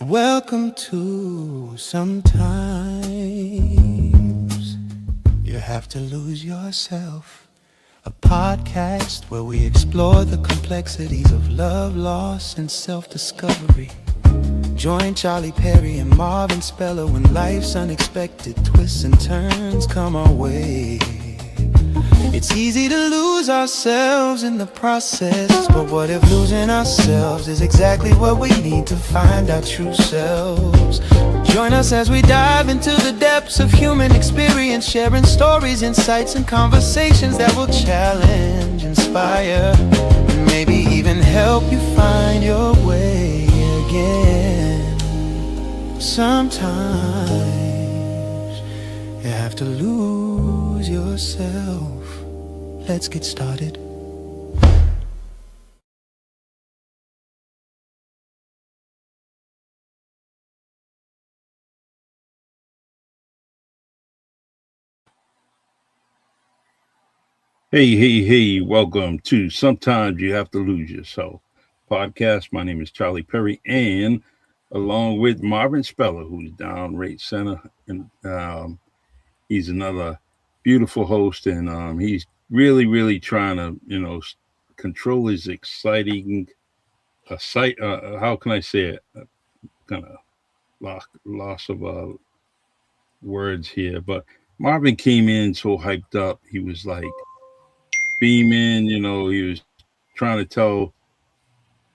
Welcome to Sometimes You Have to Lose Yourself, a podcast where we explore the complexities of love, loss, and self-discovery. Join Charlie Perry and Marvin Speller when life's unexpected twists and turns come our way. It's easy to lose ourselves in the process, but what if losing ourselves is exactly what we need to find our true selves? Join us as we dive into the depths of human experience, sharing stories, insights, and conversations that will challenge, inspire, and maybe even help you find your way again. Sometimes you have to lose yourself. Let's get started. Hey, welcome to Sometimes You Have to Lose Yourself podcast. My name is Charlie Perry, and along with Marvin Speller, who's down right center, and he's another beautiful host, and he's really trying to, control his exciting, how can I say it, kind of loss of words here, but Marvin came in so hyped up, he was like beaming, he was trying to tell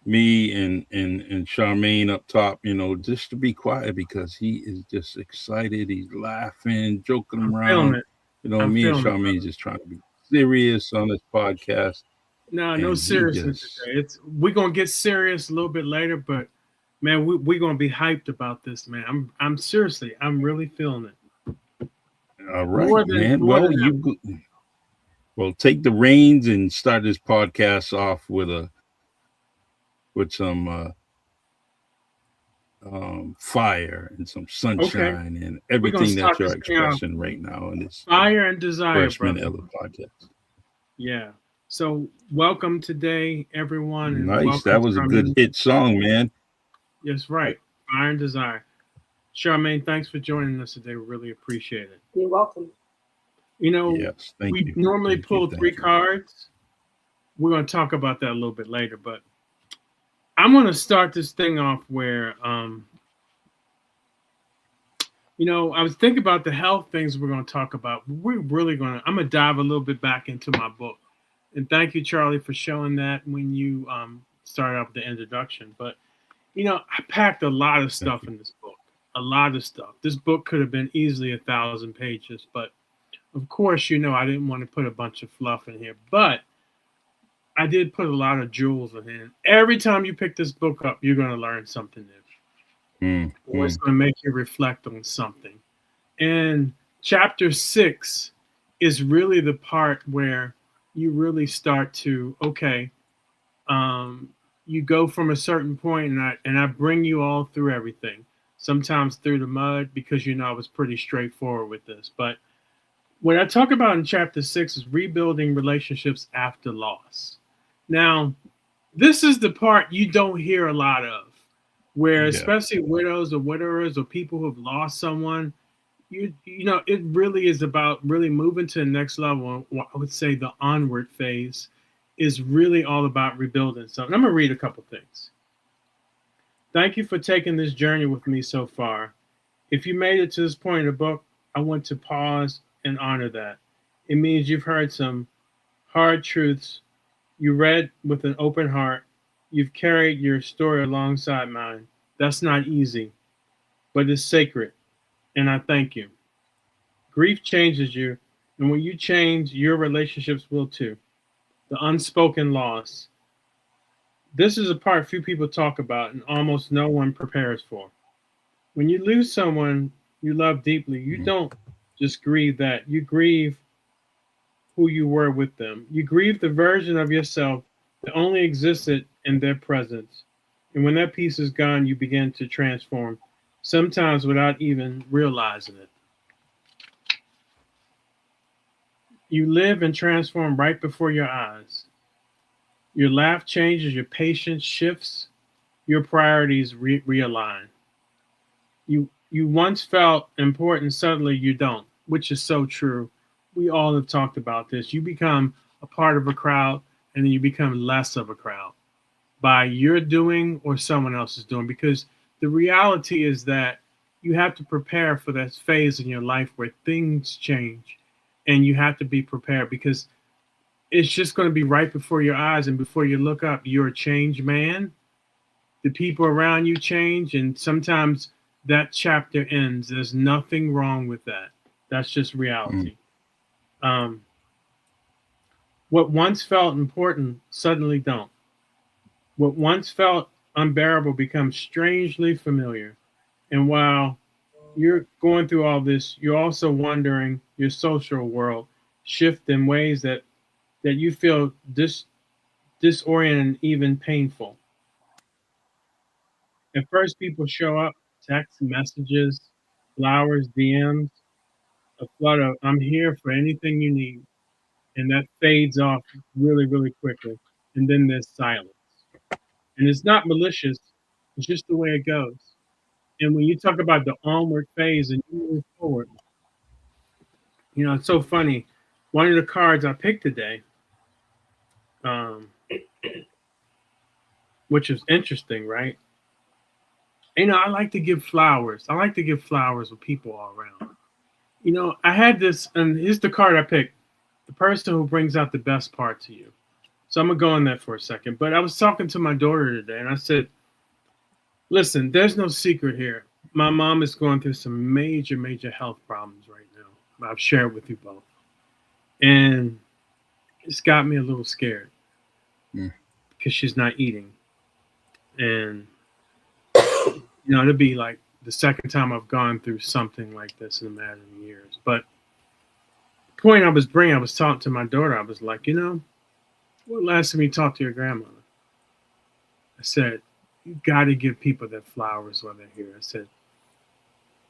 me and Charmaine up top, just to be quiet because he is just excited. He's laughing, joking I'm feeling around. it. I'm Me and feeling it, Charmaine brother. just trying to be serious on this podcast, No, no and he seriousness just today. It's we're gonna get serious a little bit later, but man, we're gonna be hyped about this, man. I'm seriously, I'm really feeling it. all right, More than man. more Well, than ever. take the reins and start this podcast off with some fire and some Okay. sunshine and We're gonna everything start that you're this thing off. expressing right now in this Fire and desire, first brother. minute of the podcast. Yeah. So welcome today, everyone, and Nice. welcome That was a good Charmaine. hit song, man. Yes, right. Fire and desire. Charmaine, thanks for joining us today. We really appreciate it. You're welcome. You know, Yes, thank we you. normally Thank you. pull three Thank you. cards. We're going to talk about that a little bit later, but I'm going to start this thing off where, I was thinking about the health things we're going to talk about. I'm going to dive a little bit back into my book. And thank you, Charlie, for showing that when you started off the introduction. But, I packed a lot of Thank stuff you. in this book, a lot of stuff. This book could have been easily 1,000 pages, but of course, I didn't want to put a bunch of fluff in here. But I did put a lot of jewels in here. Every time you pick this book up, you're going to learn something new, Mm, or it's mm, going to make you reflect on something. And chapter 6 is really the part where you really start to, okay, you go from a certain point, and I bring you all through everything. Sometimes through the mud because I was pretty straightforward with this. But what I talk about in chapter 6 is rebuilding relationships after loss. Now, this is the part you don't hear a lot of, where yeah. especially widows or widowers or people who have lost someone, it really is about really moving to the next level. I would say the onward phase is really all about rebuilding. So I'm gonna read a couple things. Thank you for taking this journey with me so far. If you made it to this point in the book, I want to pause and honor that. It means you've heard some hard truths. You read with an open heart. You've carried your story alongside mine. That's not easy, but it's sacred, and I thank you. Grief changes you, and when you change, your relationships will too. The unspoken loss. This is a part few people talk about and almost no one prepares for. When you lose someone you love deeply, you Mm, don't just grieve that, you grieve who you were with them. You grieve the version of yourself that only existed in their presence. And when that piece is gone, you begin to transform, sometimes without even realizing it. You live and transform right before your eyes. Your laugh changes, your patience shifts, your priorities realign. You once felt important, suddenly you don't, which is so true. We all have talked about this. You become a part of a crowd, and then you become less of a crowd by your doing or someone else is doing. Because the reality is that you have to prepare for that phase in your life where things change, and you have to be prepared because it's just going to be right before your eyes, and before you look up, you're a changed man. The people around you change, and sometimes that chapter ends. There's nothing wrong with that. That's just Mm. reality. Um, what once felt important suddenly don't. What once felt unbearable becomes strangely familiar. And while you're going through all this, you're also wondering your social world shift in ways that you feel disoriented and even painful. At first, people show up, text messages, flowers, DMs, a flood of "I'm here for anything you need," and that fades off really, really quickly. And then there's silence, and it's not malicious; it's just the way it goes. And when you talk about the onward phase and you move forward, it's so funny. One of the cards I picked today, um, which is interesting, right? I like to give flowers. I like to give flowers with people all around. I had this, and here's the card I picked: the person who brings out the best parts of you. So I'm gonna go on that for a second. But I was talking to my daughter today, and I said, "Listen, there's no secret here. My mom is going through some major, major health problems right now. I've shared with you both, and it's got me a little scared Mm. because she's not eating, and it'll be like the second time I've gone through something like this in a matter of years. But the point I was talking to my daughter. I was like, what last time you talked to your grandmother? I said, you got to give people their flowers while they're here. I said,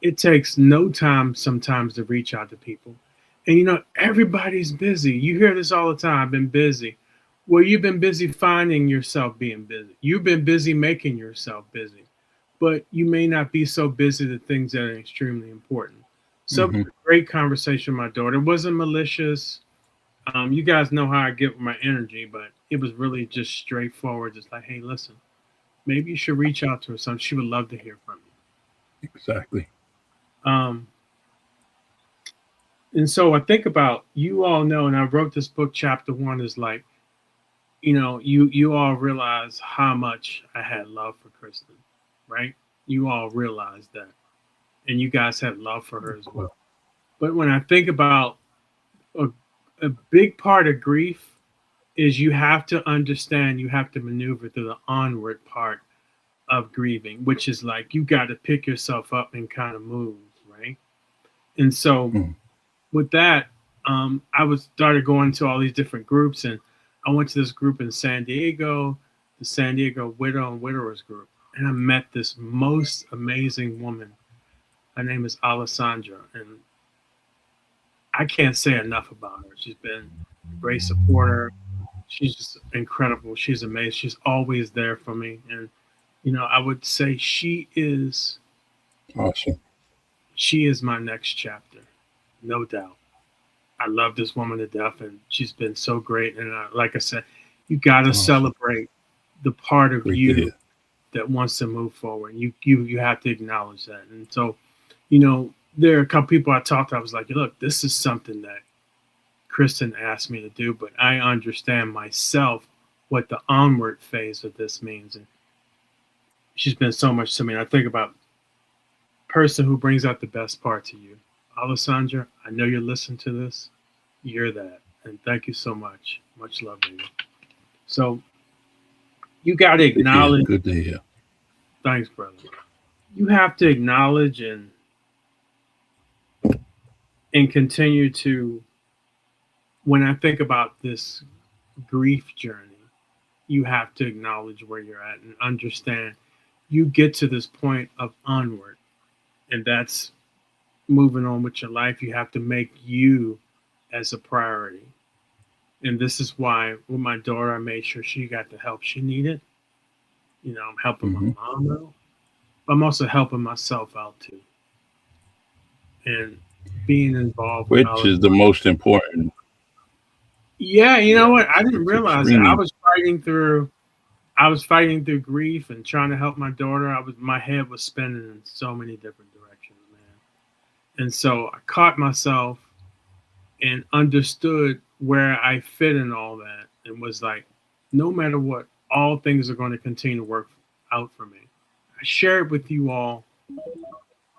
it takes no time sometimes to reach out to people. And everybody's busy. You hear this all the time. I've been busy. Well, you've been busy finding yourself being busy. You've been busy making yourself busy. But you may not be so busy the things that are extremely important. So it was Hmm. a great conversation with my daughter. It wasn't malicious. You guys know how I get with my energy, but it was really just straightforward. Just like, hey, listen, maybe you should reach out to her. Some she would love to hear from Exactly. you. And so I think about you all know, and I wrote this book. Chapter one is like, you all realize how much I had love for Kristen, right? You all realize that, and you guys had love for her as well. But when I think about a, a big part of grief is you have to understand, you have to maneuver through the onward part of grieving, which is like you got to pick yourself up and kind of move, right? And so Mm. with that, I was started going to all these different groups, and I went to this group in San Diego, the San Diego Widow and Widowers group, and I met this most amazing woman. Her name is Alessandra, and I can't say enough about her. She's been a great supporter. She's just incredible. She's amazing. She's always there for me, and I would say Awesome. she is my next chapter, no doubt. I love this woman to death, and she's been so great. And like I said, you got to Awesome. celebrate the part of Great to you hear. that wants to move forward. You have to acknowledge that. And so, there are a couple people I talked to. I was like, look, this is something that Kristen asked me to do, but I understand myself what the onward phase of this means. And she's been so much to me. And I think about person who brings out the best parts of you. Alessandra, I know you're listening to this. You're that. And thank you so much. Much love to you. So you got to Good to hear. acknowledge. Good to hear. Thanks, brother. You have to acknowledge and continue to. When I think about this grief journey, you have to acknowledge where you're at and understand you get to this point of onward, and that's moving on with your life. You have to make you as a priority. And this is why with my daughter, I made sure she got the help she needed. I'm helping my Hmm. mom now, but I'm also helping myself out too, and being involved with Which others. is the most important. Yeah, you know Yeah, what? I didn't it's realize that. extremely. I was fighting through grief and trying to help my daughter. My head was spinning in so many different directions, man. And so I caught myself and understood where I fit in all that, and was like, no matter what, all things are going to continue to work out for me. I shared with you all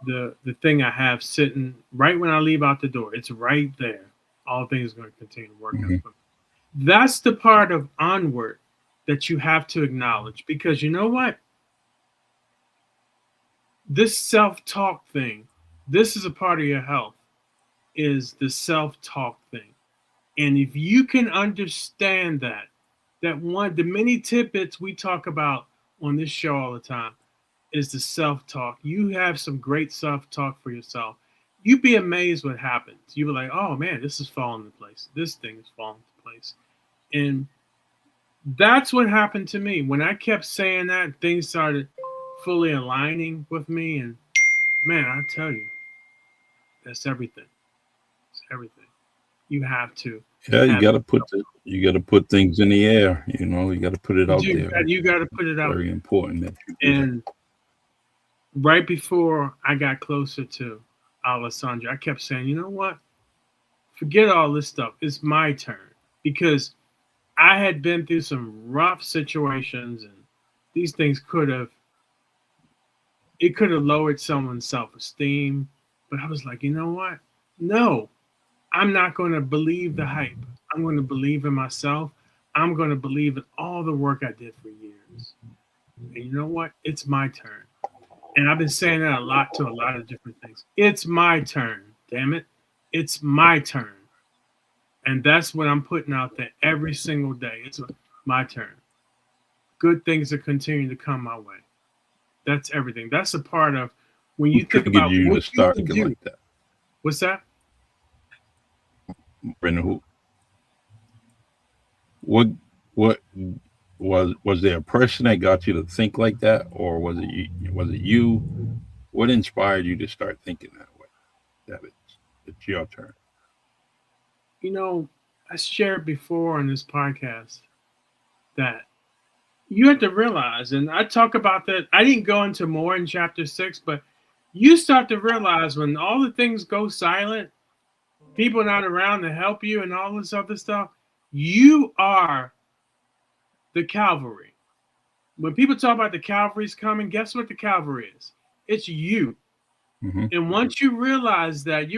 the thing I have sitting right when I leave out the door. It's right there. All things are going to continue to work out Mhm. for me. That's the part of Onward that you have to acknowledge, because you know what? This self-talk thing, this is a part of your health, is the self-talk thing. And if you can understand that one, the many tidbits we talk about on this show all the time is the self-talk. You have some great self-talk for yourself. You'd be amazed what happens. You'd be like, oh man, this is falling into place. This thing is falling into place. And that's what happened to me. When I kept saying that, things started fully aligning with me. And man, I tell you, that's everything. It's everything. You have to Yeah, have you got to put things in the air. You know, you got to put it out there. you got to put it out Very there. important that you do that. And right before I got closer to Alessandra, I kept saying, you know what? Forget all this stuff. It's my turn. Because I had been through some rough situations, and these things could have lowered someone's self-esteem. But I was like, you know what? No, I'm not going to believe the hype. I'm going to believe in myself. I'm going to believe in all the work I did for years. And you know what? It's my turn. And I've been saying that a lot to a lot of different things. It's my turn, damn it. It's my turn. And that's what I'm putting out there every single day. It's my turn. Good things are continuing to come my way. That's everything. That's a part of when Who you think triggered about you what to you start can thinking do. like that? What's that? And what what was there a person that got you to think like that, or was it you? Was it you? What inspired you to start thinking that way? That it's your turn. You know, I shared before on this podcast that you have to realize, and I talk about that. I didn't go into more in chapter 6, but you start to realize when all the things go silent, people not around to help you, and all this other stuff, you are the cavalry. When people talk about the cavalry's coming, guess what the cavalry is? It's you. Hmm. And once you realize that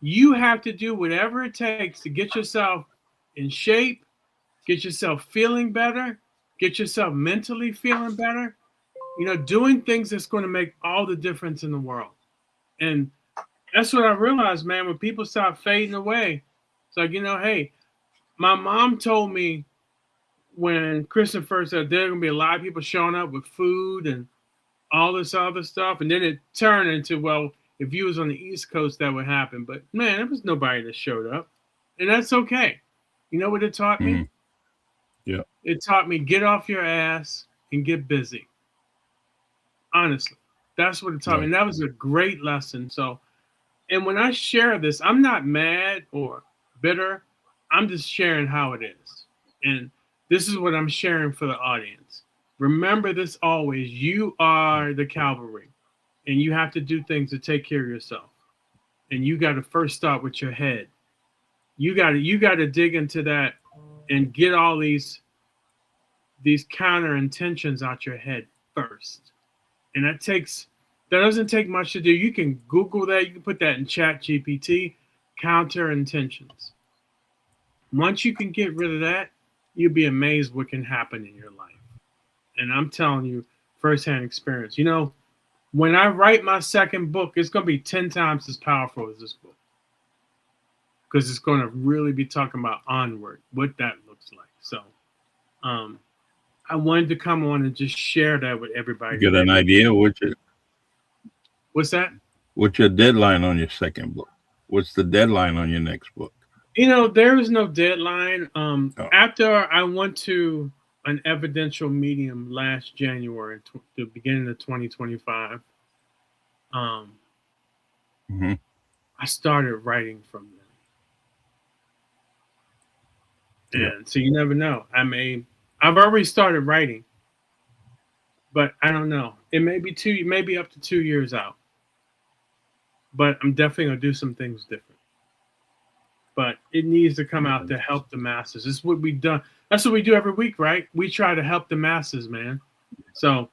you have to do whatever it takes to get yourself in shape, get yourself feeling better, get yourself mentally feeling better, doing things that's going to make all the difference in the world. And that's what I realized, man, when people start fading away. It's like, hey, my mom told me when Christopher said there are going to be a lot of people showing up with food and all this other stuff. And then it turned into, well, if you was on the East Coast, that would happen. But man, there was nobody that showed up. And that's okay. You know what it taught Hmm. me? Yeah. It taught me get off your ass and get busy. Honestly, that's what it taught me. Right. And that was a great lesson. So, and when I share this, I'm not mad or bitter. I'm just sharing how it is. And this is what I'm sharing for the audience. Remember this always. You are the cavalry, and you have to do things to take care of yourself. And you got to first start with your head. You got to dig into that and get all these counter intentions out your head first. And that doesn't take much to do. You can Google that. You can put that in Chat GPT. Counter intentions. Once you can get rid of that, you'll be amazed what can happen in your life. And I'm telling you, firsthand experience. When I write my second book, it's going to be 10 times as powerful as this book, because it's going to really be talking about onward, what that looks like. So, I wanted to come on and just share that with everybody You get an today. idea What's that? what's your deadline on your second book? What's the deadline on your next book? There is no deadline. Oh, After I want to an evidential medium last January, the beginning of 2025. Mm-hmm. I started writing from then. Yeah. And so you never know. I've already started writing, but I don't know. It may be maybe up to 2 years out. But I'm definitely gonna do some things different. But it needs to come out to help the masses. This is what we've done. That's what we do every week, right? We try to help the masses, man. So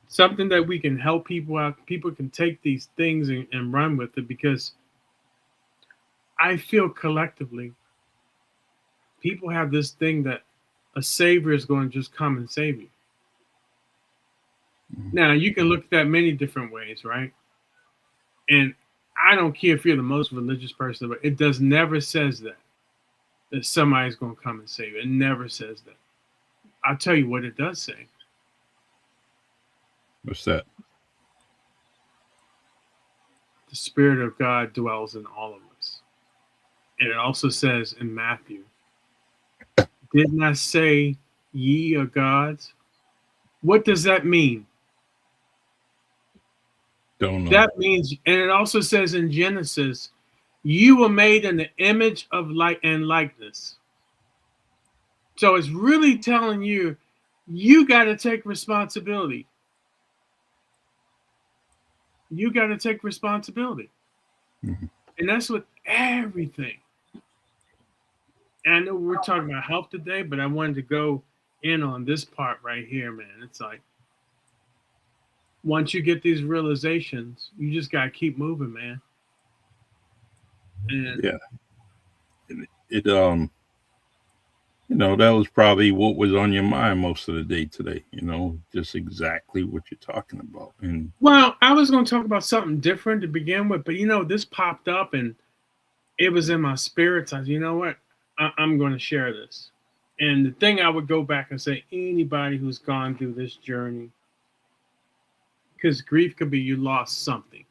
something that we can help people out. People can take these things and run with it, because I feel collectively people have this thing that a savior is going to just come and save you. Mhm. Now, you can look at that many different ways, right? And I don't care if you're the most religious person, but it does never says that somebody's going to come and save you. It never says that. I'll tell you what it does say. What's that? The Spirit of God dwells in all of us. And it also says in Matthew, didn't I say ye are gods? What does that mean? Don't know. That means, and it also says in Genesis, you were made in the image of light and likeness. So it's really telling you, you got to take responsibility. You got to take responsibility. Mm-hmm. And that's with everything. And I know we're talking about health today, but I wanted to go in on this part right here, man. It's like, once you get these realizations, you just got to keep moving, man. And Yeah. It that was probably what was on your mind most of the day today. Just exactly what you're talking about. And well, I was going to talk about something different to begin with, but this popped up and it was in my spirit. I said, you know what? I'm going to share this. And the thing I would go back and say, anybody who's gone through this journey, because grief could be you lost something.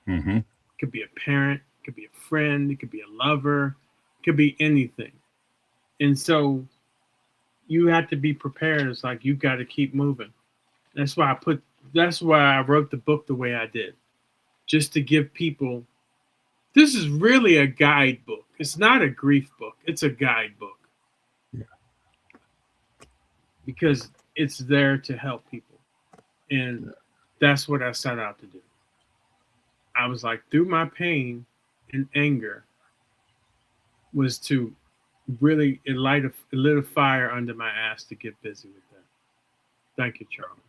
mm-hmm. It could be a parent, it could be a friend, it could be a lover, it could be anything. And so you have to be prepared. It's like you got to keep moving. That's why I wrote the book the way I did. Just to give people, this is really a guidebook. It's not a grief book, it's a guidebook. Yeah. Because it's there to help people. And that's what I set out to do. I was like, through my pain and anger, was to really lit a fire under my ass to get busy with that. Thank you, Charlie.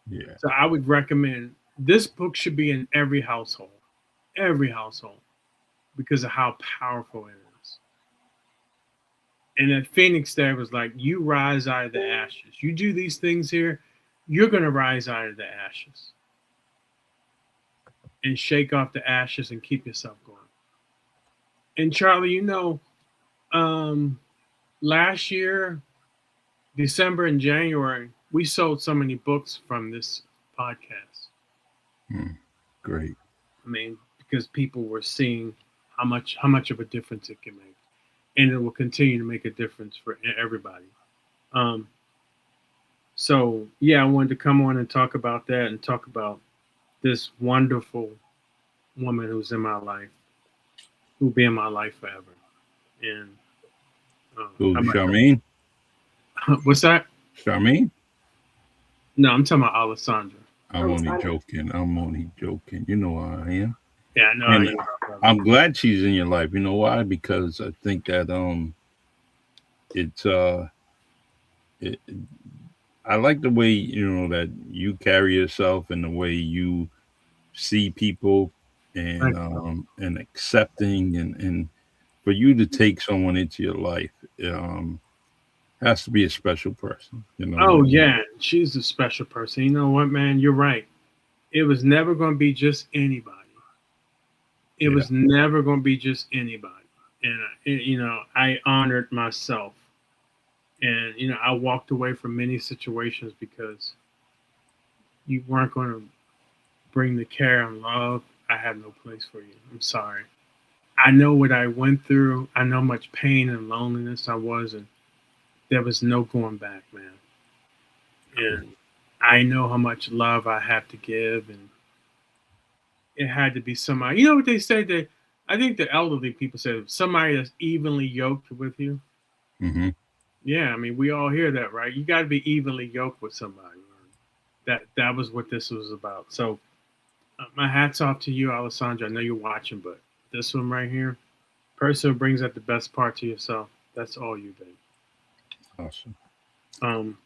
Yeah. So I would recommend this book should be in every household, because of how powerful it is. And at Phoenix there was like, you rise out of the ashes. You do these things here, you're going to rise out of the ashes. And shake off the ashes and keep yourself going. And Charlie, last year, December and January, we sold so many books from this podcast. Great. I mean, because people were seeing how much of a difference it can make, and it will continue to make a difference for everybody. So yeah, I wanted to come on and talk about that, and talk about this wonderful woman who's in my life, who'll be in my life forever. And Charmaine? What's that? Charmaine? No, I'm talking about Alessandra. I'm only joking. You know how I am. Yeah, I know. And I'm glad she's in your life. You know why? Because I think that it's I like the way that you carry yourself, and the way you see people, and accepting, and for you to take someone into your life has to be a special person. Oh yeah, she's a special person. You know what, man? You're right. It was never going to be just anybody. It was never going to be just anybody. And I honored myself. And I walked away from many situations because you weren't going to bring the care and love. I had no place for you. I'm sorry. I know what I went through. I know much pain and loneliness I was, and there was no going back, man. And I know how much love I have to give, and it had to be somebody. You know what they say? That I think the elderly people say somebody that's evenly yoked with you. Mm-hmm. Yeah, I mean we all hear that, right? You got to be evenly yoked with somebody. That was what this was about. So my hats off to you, Alessandra. I know you're watching, but this one right here, person who brings out the best part to yourself. That's all you, babe. Awesome. Um,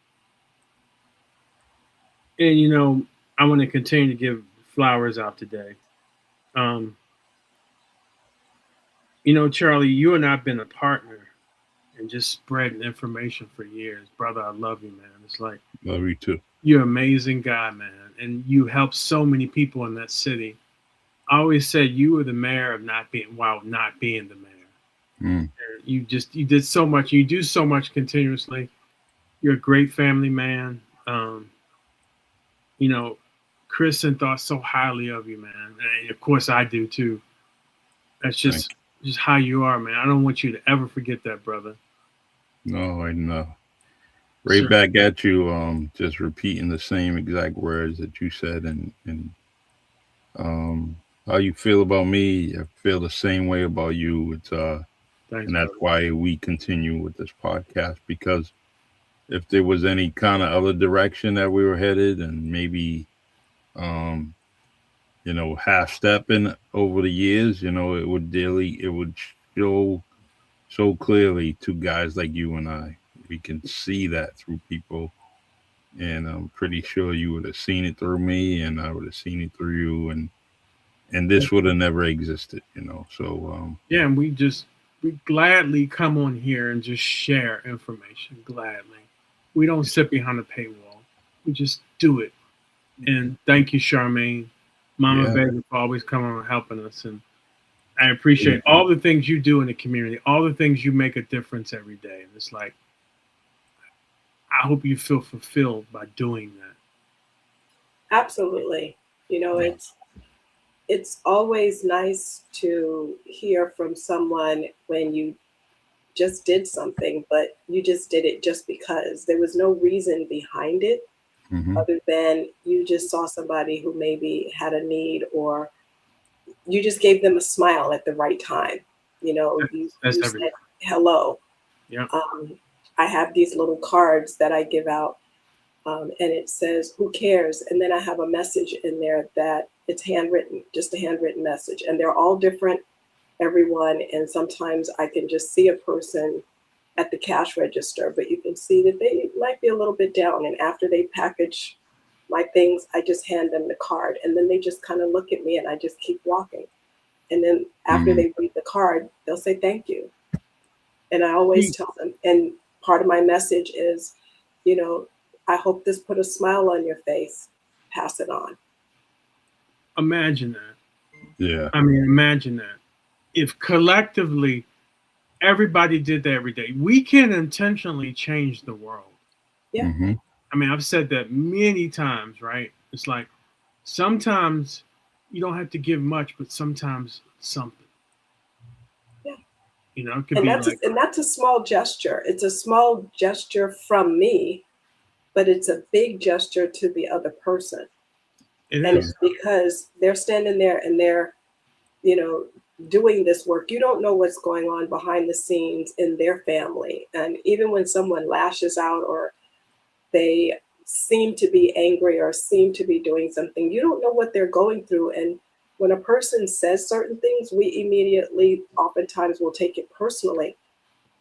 and I want to continue to give flowers out today. Um, Charlie, you and I've been a partner and just spreading information for years, brother. I love you, man. It's like Love you too. you're an amazing guy, man, and you help so many people in that city. I always said you were the mayor of not being the mayor. Mm. You did so much. You do so much continuously. You're a great family man. You know, Kristen thought so highly of you, man. And of course I do too. That's Thank just how you are, man. I don't want you to ever forget that, brother. you. No, I know. Right Sure. back at you. Just repeating the same exact words that you said, and um, how you feel about me, I feel the same way about you. Thanks, And that's brother. why we continue with this podcast, because if there was any kind of other direction that we were headed, and maybe um half stepping over the years, it would show so clearly to guys like you and I. We can see that through people, and I'm pretty sure you would have seen it through me, and I would have seen it through you, and this would have never existed. So Yeah, and we gladly come on here and just share information gladly. We don't sit behind a paywall. We just do it. And thank you, Charmaine, Mama yeah, Vega, for always coming and helping us. And I appreciate all the things you do in the community, all the things you make a difference every day. And it's like, I hope you feel fulfilled by doing that. Absolutely. It's always nice to hear from someone when you just did something, but you just did it just because there was no reason behind it hmm other than you just saw somebody who maybe had a need, or you just gave them a smile at the right time. That's You everything. said hello. Yeah. Um, I have these little cards that I give out, and it says, "Who cares?" And then I have a message in there that it's handwritten, just a handwritten message. And they're all different, everyone. And sometimes I can just see a person at the cash register, but you can see that they might be a little bit down. And after they package my things, I just hand them the card. And then they just kind of look at me and I just keep walking. And then after hmm they read the card, they'll say thank you. And I always tell them, and part of my message is, you know, I hope this put a smile on your face. Pass it on. Imagine that. yeah, I mean, imagine that. If collectively everybody did that every day, we can intentionally change the world. Yeah. hmm I mean, I've said that many times, right? It's like sometimes you don't have to give much, but sometimes something. Yeah. It could And be that's like, a small gesture. It's a small gesture from me, but it's a big gesture to the other person. it And is. it's because they're standing there and they're, you know, doing this work. You don't know what's going on behind the scenes in their family. And even when someone lashes out or they seem to be angry or seem to be doing something, you don't know what they're going through. And when a person says certain things, we immediately, oftentimes, will take it personally.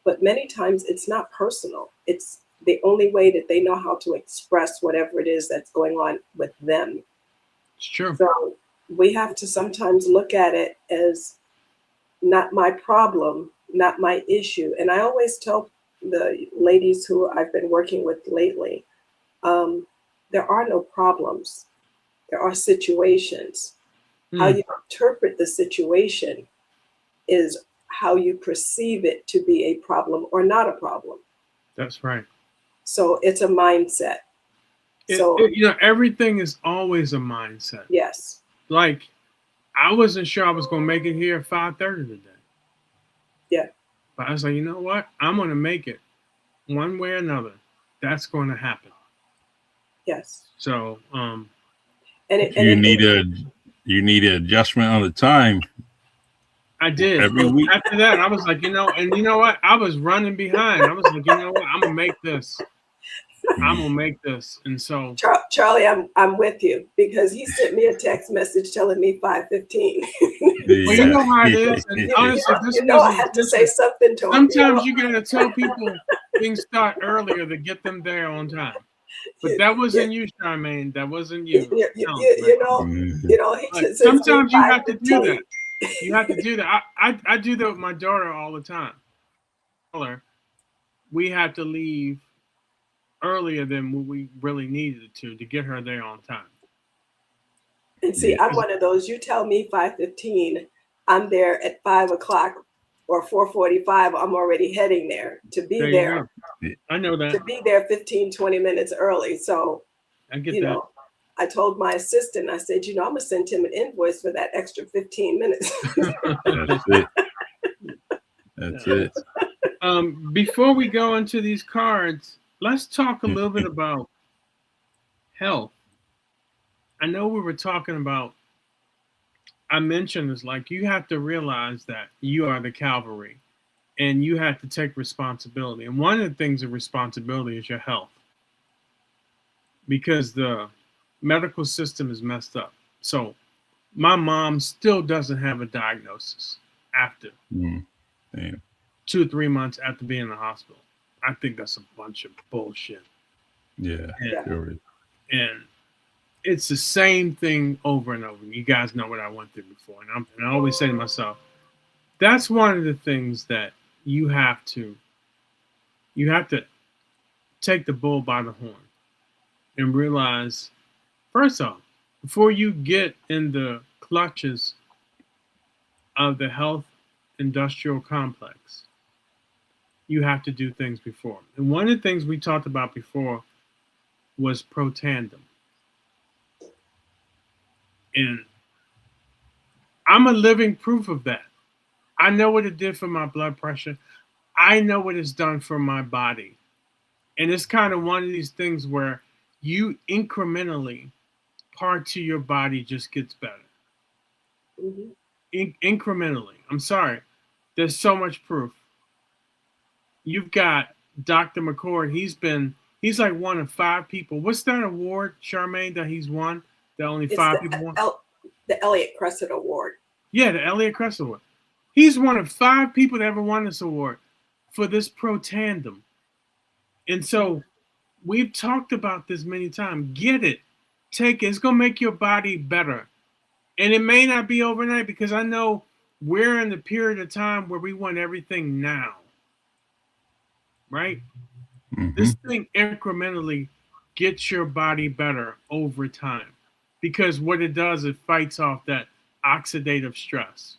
But many times it's not personal. It's the only way that they know how to express whatever it is that's going on with them. It's true. So we have to sometimes look at it as not my problem, not my issue. And I always tell the ladies who I've been working with lately, um, there are no problems. There are situations. How Mm, you interpret the situation is how you perceive it to be a problem or not a problem. that's right. So it's a mindset. So Everything is always a mindset. yes, Like, I wasn't sure I was going to make it here at 5:30 today. yeah, But I was like, you know what? I'm going to make it. one way or another, that's going to happen. Yes. So, You need an adjustment on the time I did. every So week. after that, I was like, and you know what? I was running behind. I was like, you know what? I'm gonna make this. I'm gonna make this. And so, Charlie, I'm with you, because he sent me a text message telling me 5:15. well, you know how it is. And honestly, this I had to say something to him. Sometimes you gotta tell people things start earlier to get them there on time. But that wasn't you, Charmaine. That wasn't you. Sometimes you have to do that. You have to do that. I do that with my daughter all the time. We had to leave earlier than what we really needed to get her there on time. And see, I'm one of those. You tell me 5:15, I'm there at 5 o'clock or 4:45. I'm already heading there to be there. I know that. To be there 15, 20 minutes early. So, I get that. I told my assistant, I said, I'm going to send him an invoice for that extra 15 minutes. That's it. That's it. Before we go into these cards, let's talk a little bit about health. I know we were talking about, I mentioned it's like you have to realize that you are the cavalry and you have to take responsibility. And one of the things of responsibility is your health, because the medical system is messed up. So my mom still doesn't have a diagnosis after 2 or 3 months after being in the hospital. I think that's a bunch of bullshit. Yeah, sure is. And it's the same thing over and over. You guys know what I went through before. And I always say to myself, that's one of the things that you have to take the bull by the horn and realize, first off, before you get in the clutches of the health industrial complex, you have to do things before. And one of the things we talked about before was Protandim. And I'm a living proof of that. I know what it did for my blood pressure. I know what it's done for my body. And it's kind of one of these things where you incrementally, part to your body just gets better. Mm-hmm. Incrementally. I'm sorry. There's so much proof. You've got Dr. McCord. He's like one of 5 people. What's that award, Charmaine, that he's won? That only 5 people won? The Elliott Crescent Award. Yeah, the Elliott Crescent Award. He's one of 5 people that ever won this award for this Protandim. And so we've talked about this many times. Get it. Take it. It's going to make your body better. And it may not be overnight, because I know we're in the period of time where we want everything now. Right? Mm-hmm. This thing incrementally gets your body better over time. Because what it does, it fights off that oxidative stress.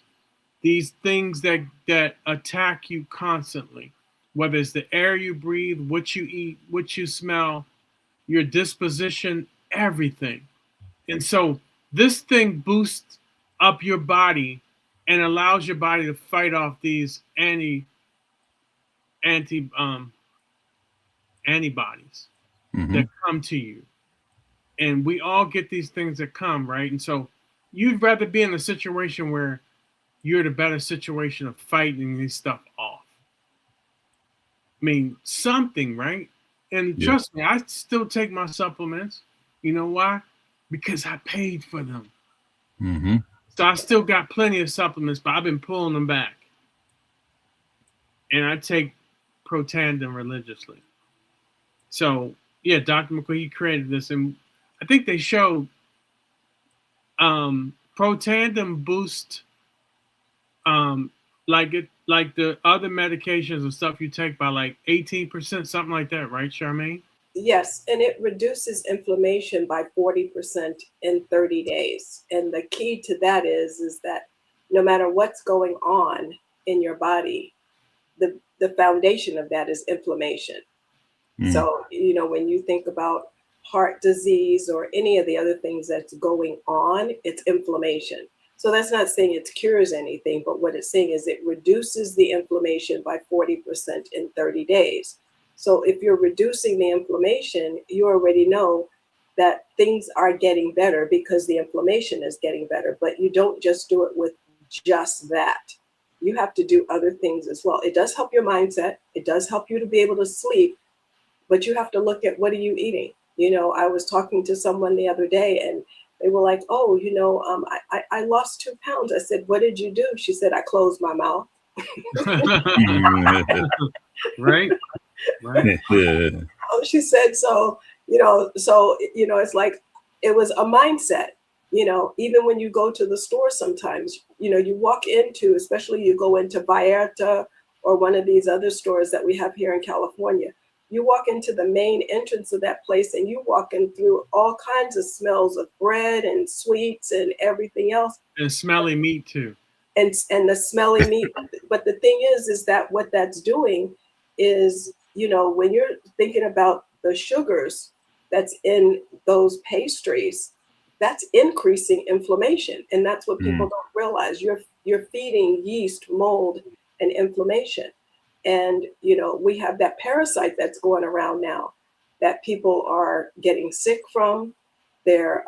These things that attack you constantly, whether it's the air you breathe, what you eat, what you smell, your disposition, everything. And so this thing boosts up your body and allows your body to fight off these antibodies. Mm-hmm. that come to you. And we all get these things that come, right? And so you'd rather be in a situation where you're in a better situation of fighting these stuff off. I mean, something, right? And trust me, I still take my supplements. You know why? Because I paid for them. Mm-hmm. So I still got plenty of supplements, but I've been pulling them back. And I take Protandim religiously. So, yeah, Dr. McCoy, he created this. And I think they showed Protandim boost like the other medications and stuff you take by like 18%, something like that, right, Charmaine? Yes, and it reduces inflammation by 40% in 30 days. And the key to that is that no matter what's going on in your body, the foundation of that is inflammation. So, when you think about heart disease or any of the other things that's going on, it's inflammation. So that's not saying it cures anything, but what it's saying is it reduces the inflammation by 40% in 30 days. So if you're reducing the inflammation, you already know that things are getting better because the inflammation is getting better. But you don't just do it with just that. You have to do other things as well. It does help your mindset. It does help you to be able to sleep, but you have to look at, what are you eating? You know, I was talking to someone the other day and they were like, oh, you know, I lost 2 pounds. I said, what did you do? She said, I closed my mouth. Right. She said, so, it's like, it was a mindset. You know, even when you go to the store sometimes, you know, you walk into, especially you go into Vallarta or one of these other stores that we have here in California, you walk into the main entrance of that place and you walk in through all kinds of smells of bread and sweets and everything else. And smelly meat too. And the smelly meat. But the thing is that what that's doing is, you know, when you're thinking about the sugars that's in those pastries, that's increasing inflammation. And that's what people don't realize. You're feeding yeast, mold, and inflammation. And, you know, we have that parasite that's going around now that people are getting sick from. They're,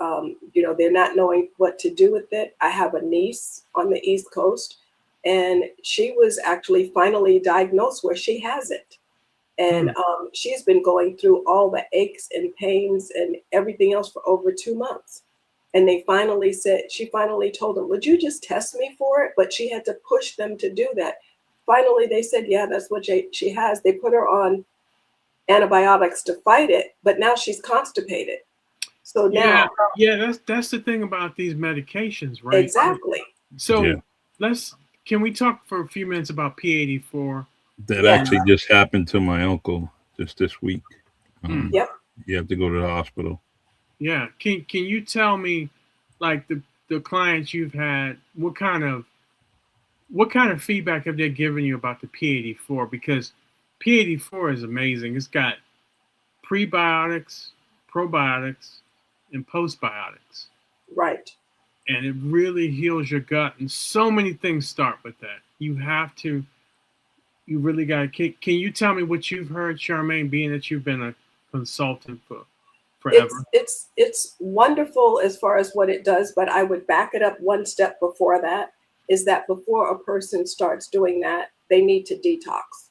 they're not knowing what to do with it. I have a niece on the East Coast, and she was actually finally diagnosed where she has it. And she's been going through all the aches and pains and everything else for over 2 months. And she finally told them, would you just test me for it? But she had to push them to do that. Finally, they said, yeah, that's what she has. They put her on antibiotics to fight it, but now she's constipated. So now, that's the thing about these medications, right? Exactly. So can we talk for a few minutes about P84? That actually just happened to my uncle just this week. Yep. You have to go to the hospital. Yeah. Can you tell me, like, the clients you've had, what kind of feedback have they given you about the P84? Because P84 is amazing. It's got prebiotics, probiotics, and postbiotics. Right. And it really heals your gut. And so many things start with that. You really got to, can you tell me what you've heard, Charmaine, being that you've been a consultant for forever? It's wonderful as far as what it does, but I would back it up one step before that, is that before a person starts doing that, they need to detox.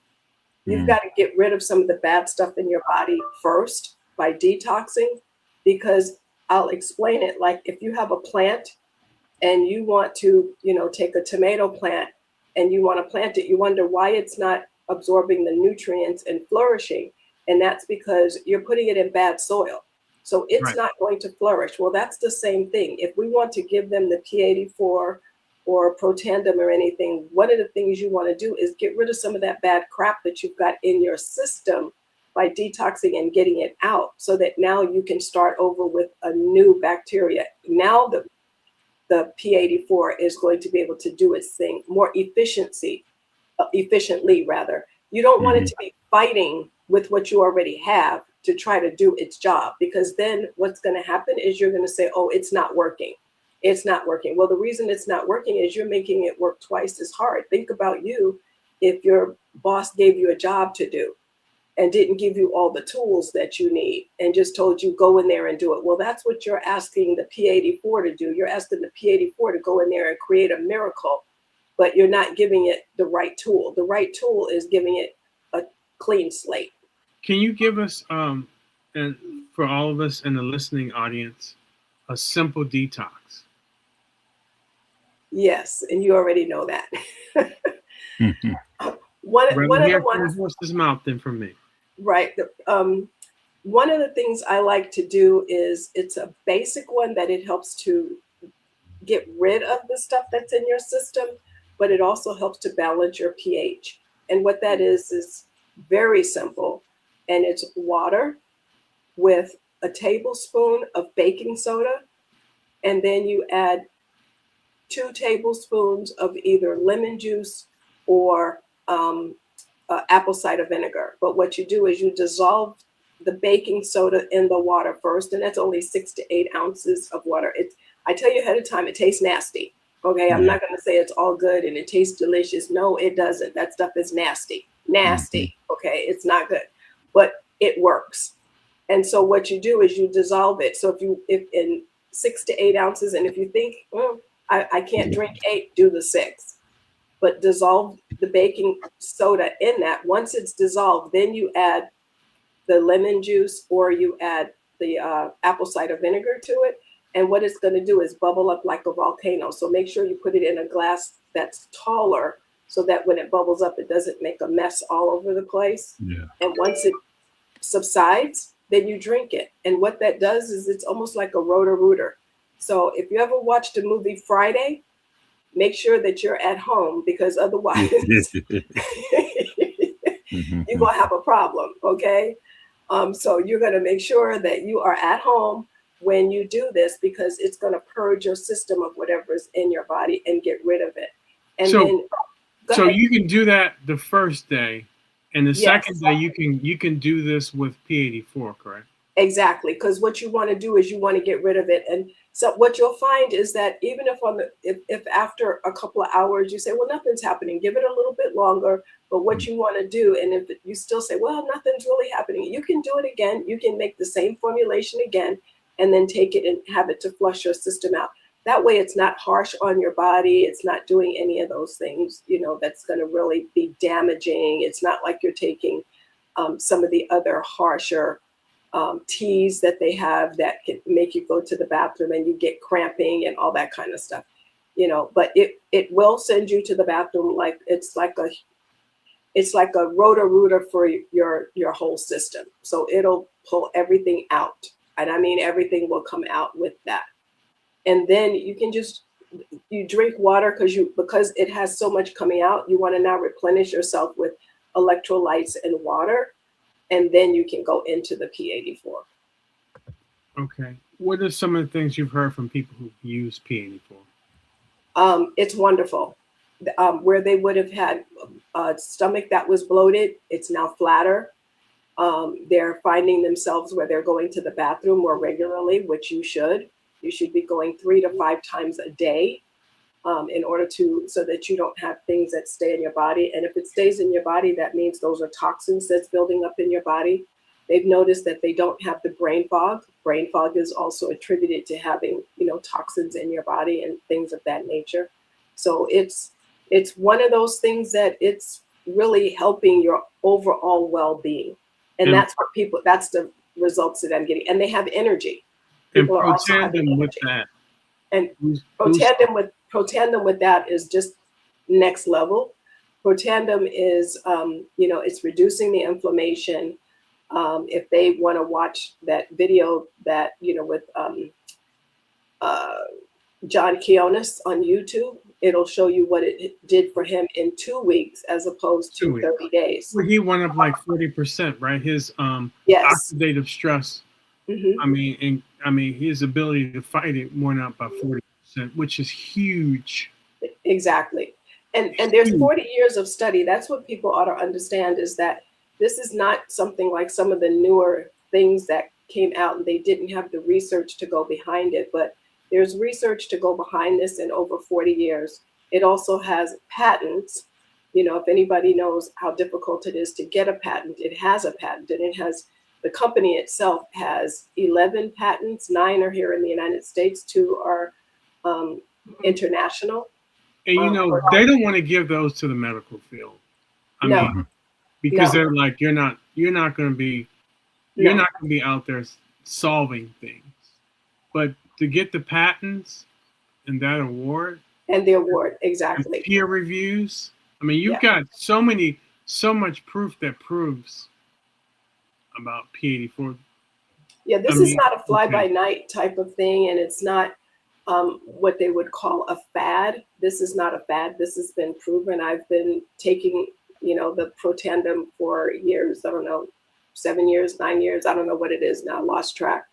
You've got to get rid of some of the bad stuff in your body first by detoxing, because I'll explain it. Like, if you have a plant and you want to, take a tomato plant and you want to plant it, you wonder why it's not absorbing the nutrients and flourishing. And that's because you're putting it in bad soil. So it's not going to flourish. Well, that's the same thing. If we want to give them the P84 or Protandim or anything, one of the things you want to do is get rid of some of that bad crap that you've got in your system by detoxing and getting it out, so that now you can start over with a new bacteria. Now the P84 is going to be able to do its thing more efficiently. You don't want it to be fighting with what you already have to try to do its job, because then what's going to happen is you're going to say, oh, it's not working. It's not working. Well, the reason it's not working is you're making it work twice as hard. Think about you if your boss gave you a job to do and didn't give you all the tools that you need and just told you go in there and do it. Well, that's what you're asking the P84 to do. You're asking the P84 to go in there and create a miracle, but you're not giving it the right tool. The right tool is giving it a clean slate. Can you give us, and for all of us in the listening audience, a simple detox? Yes, and you already know that. One of the ones, horse's mouth than from me. Right. One of the things I like to do is, it's a basic one that it helps to get rid of the stuff that's in your system, but it also helps to balance your pH. And what that is very simple. And it's water with a tablespoon of baking soda. And then you add 2 tablespoons of either lemon juice or apple cider vinegar. But what you do is you dissolve the baking soda in the water first, and that's only 6 to 8 ounces of water. I tell you ahead of time, it tastes nasty. Okay, I'm not going to say it's all good and it tastes delicious. No, it doesn't. That stuff is nasty. Okay, it's not good. but it works. And so what you do is you dissolve it. So if in 6 to 8 ounces, and if you think, I can't drink 8, do the 6. But dissolve the baking soda in that. Once it's dissolved, then you add the lemon juice or you add the apple cider vinegar to it. And what it's going to do is bubble up like a volcano. So make sure you put it in a glass that's taller so that when it bubbles up, it doesn't make a mess all over the place. Yeah. And once it subsides, then you drink it. And what that does is it's almost like a Roto-Rooter. So if you ever watched the movie Friday, make sure that you're at home, because otherwise you're going to have a problem, okay? So you're going to make sure that you are at home when you do this, because it's going to purge your system of whatever is in your body and get rid of it. And so you can do that the first day, and the second day you can do this with P84, correct? Exactly, because what you want to do is you want to get rid of it. And so what you'll find is that even if after a couple of hours you say, well, nothing's happening, give it a little bit longer. But what you want to do, and if you still say, well, nothing's really happening, you can do it again. You can make the same formulation again and then take it and have it to flush your system out. That way it's not harsh on your body. It's not doing any of those things, that's going to really be damaging. It's not like you're taking some of the other harsher teas that they have that can make you go to the bathroom and you get cramping and all that kind of stuff, but it will send you to the bathroom like it's like a Roto-Rooter for your whole system. So it'll pull everything out. And I mean, everything will come out with that. And then you can you drink water because it has so much coming out. You want to now replenish yourself with electrolytes and water. And then you can go into the P84. Okay. What are some of the things you've heard from people who use P84? It's wonderful. Where they would have had a stomach that was bloated, it's now flatter. They're finding themselves where they're going to the bathroom more regularly, which you should. You should be going 3 to 5 times a day in order so that you don't have things that stay in your body. And if it stays in your body, that means those are toxins that's building up in your body. They've noticed that they don't have the brain fog. Brain fog is also attributed to having, toxins in your body and things of that nature. So it's one of those things that it's really helping your overall well-being. And that's the results that I'm getting. And they have energy. People are also having energy. With that. And Protandim with that is just next level. Protandim is, it's reducing the inflammation. If they want to watch that video that, with John Kionis on YouTube, it'll show you what it did for him in 2 weeks as opposed to 30 days. Well, he went up like 40%, right? His oxidative stress. Mm-hmm. I mean, his ability to fight it went up by 40%, which is huge. Exactly. And there's 40 years of study. That's what people ought to understand, is that this is not something like some of the newer things that came out and they didn't have the research to go behind it. But there's research to go behind this in over 40 years. It also has patents. If anybody knows how difficult it is to get a patent, it has a patent, and the company itself has 11 patents. 9 are here in the United States. 2 are international. And they don't want to give those to the medical field. I mean, because they're like, you're not going to be out there solving things. But to get the patents and that award. And the award, exactly. And peer reviews. I mean, you've got so much proof that proves about P84. Yeah, this is not a fly-by-night type of thing, and it's not what they would call a fad. This is not a fad. This has been proven. I've been taking, the Protandim for years. I don't know, 7 years, 9 years. I don't know what it is now. Lost track.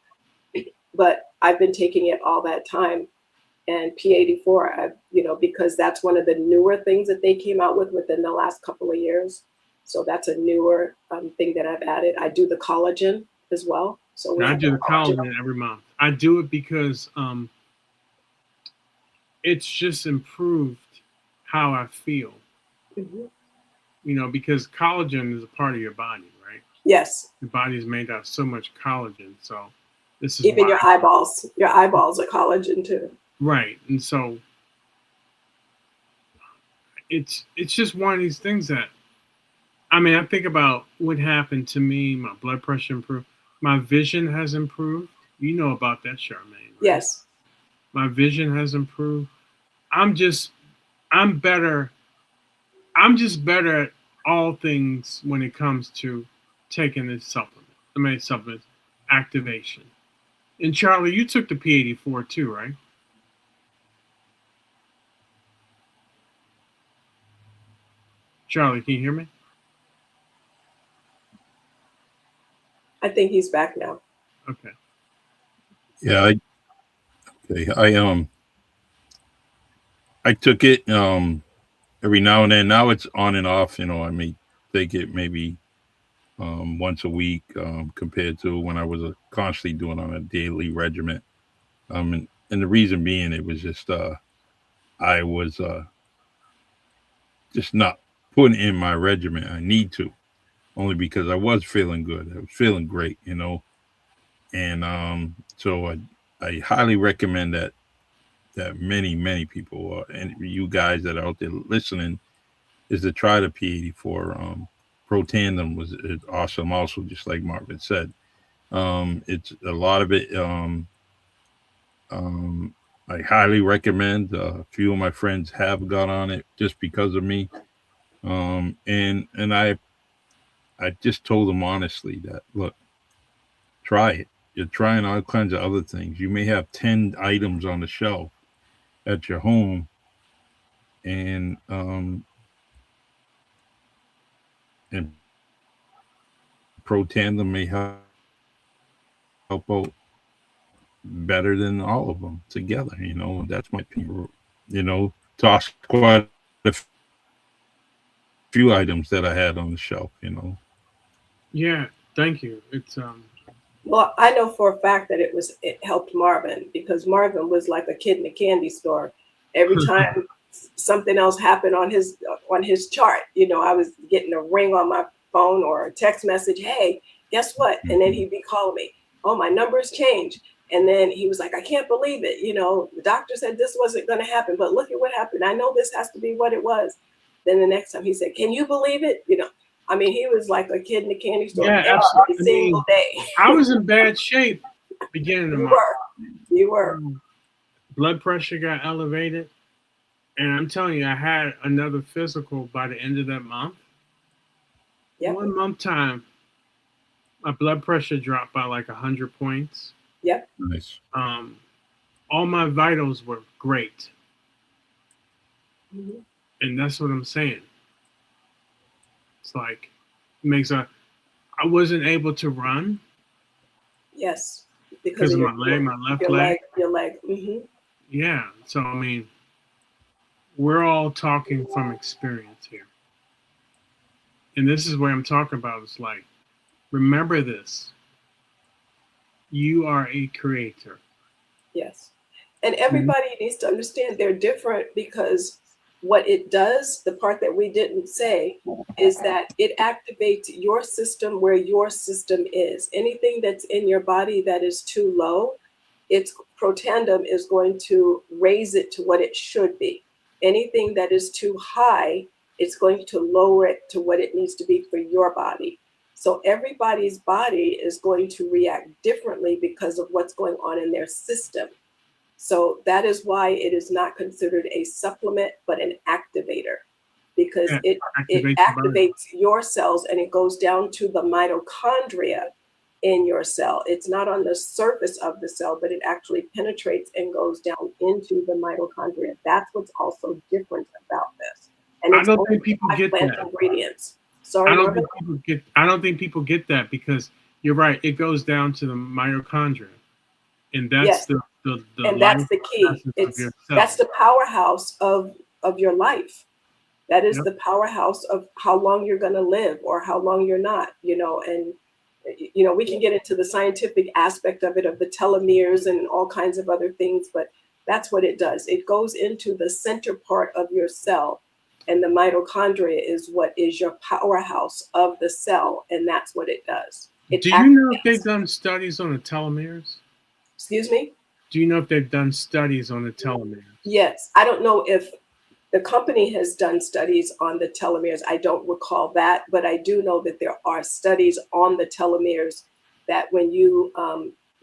But I've been taking it all that time. And P84, because that's one of the newer things that they came out with within the last couple of years. So that's a newer thing that I've added. I do the collagen as well. So I do the collagen every month. I do it because it's just improved how I feel. Mm-hmm. Because collagen is a part of your body, right? Yes. The body is made out of so much collagen. So this is Even why. your eyeballs. Your eyeballs are collagen too. Right. And so it's just one of these things that, I mean, I think about what happened to me. My blood pressure improved. My vision has improved. You know about that, Charmaine, right? Yes. My vision has improved. I'm better. I'm just better at all things when it comes to taking this supplement. I mean, supplement activation. And Charlie, you took the P84 too, right? Charlie, can you hear me? I think he's back now. Okay. Yeah, I took it every now and then. Now it's on and off. I may take it maybe once a week compared to when I was constantly doing on a daily regimen. And the reason being, it was just I was just not putting in my regimen. I need to, only because I was feeling good. I was feeling great. And so I highly recommend that many people and you guys that are out there listening is to try the P84. Protandim is awesome, also, just like Marvin said. It's a lot of it. Um, I highly recommend. A few of my friends have got on it just because of me. And I just told them honestly that, look, try it. You're trying all kinds of other things. You may have 10 items on the shelf at your home, and Protandim may help out better than all of them together. That's my opinion. Toss quite a few items that I had on the shelf. Yeah, thank you. It's Well, I know for a fact that it helped Marvin, because Marvin was like a kid in a candy store. Every time something else happened on his chart, I was getting a ring on my phone or a text message. Hey, guess what? And then he'd be calling me. Oh, my numbers changed. And then he was like, I can't believe it. The doctor said this wasn't going to happen, but look at what happened. I know this has to be what it was. Then the next time he said, can you believe it? I mean, he was like a kid in the candy store yeah, every absolutely. single day. I was in bad shape beginning of March. You were. Blood pressure got elevated, and I'm telling you, I had another physical by the end of that month. Yep. 1 month time, my blood pressure dropped by like 100 points. Yep. Nice. All my vitals were great. Mm-hmm. And that's what I'm saying. It's like, I wasn't able to run. Yes. Because of my left leg. Your leg. Mm-hmm. Yeah. So, I mean, we're all talking from experience here. And this is where I'm talking about. It's like, remember this. You are a creator. Yes. And everybody needs to understand they're different, because what it does, the part that we didn't say, is that it activates your system where your system is. Anything that's in your body that is too low, its Protandim is going to raise it to what it should be. Anything that is too high, it's going to lower it to what it needs to be for your body. So everybody's body is going to react differently because of what's going on in their system. So that is why it is not considered a supplement, but an activator, because it activates your cells, and it goes down to the mitochondria in your cell. It's not on the surface of the cell, but it actually penetrates and goes down into the mitochondria. That's what's also different about this. And I don't think people get that. Ingredients. Sorry, I don't think people get that, because you're right. It goes down to the mitochondria, and that's the and that's the key. That's the powerhouse of your life. That is the powerhouse of how long you're going to live or how long you're not. And we can get into the scientific aspect of it, of the telomeres and all kinds of other things, but that's what it does. It goes into the center part of your cell, And the mitochondria is what is your powerhouse of the cell, and that's what it does. It Do you know if activates. they've done studies on the telomeres? Excuse me? Do you know if they've done studies on the telomeres? Yes. I don't know if the company has done studies on the telomeres. I don't recall that, but I do know that there are studies on the telomeres that when you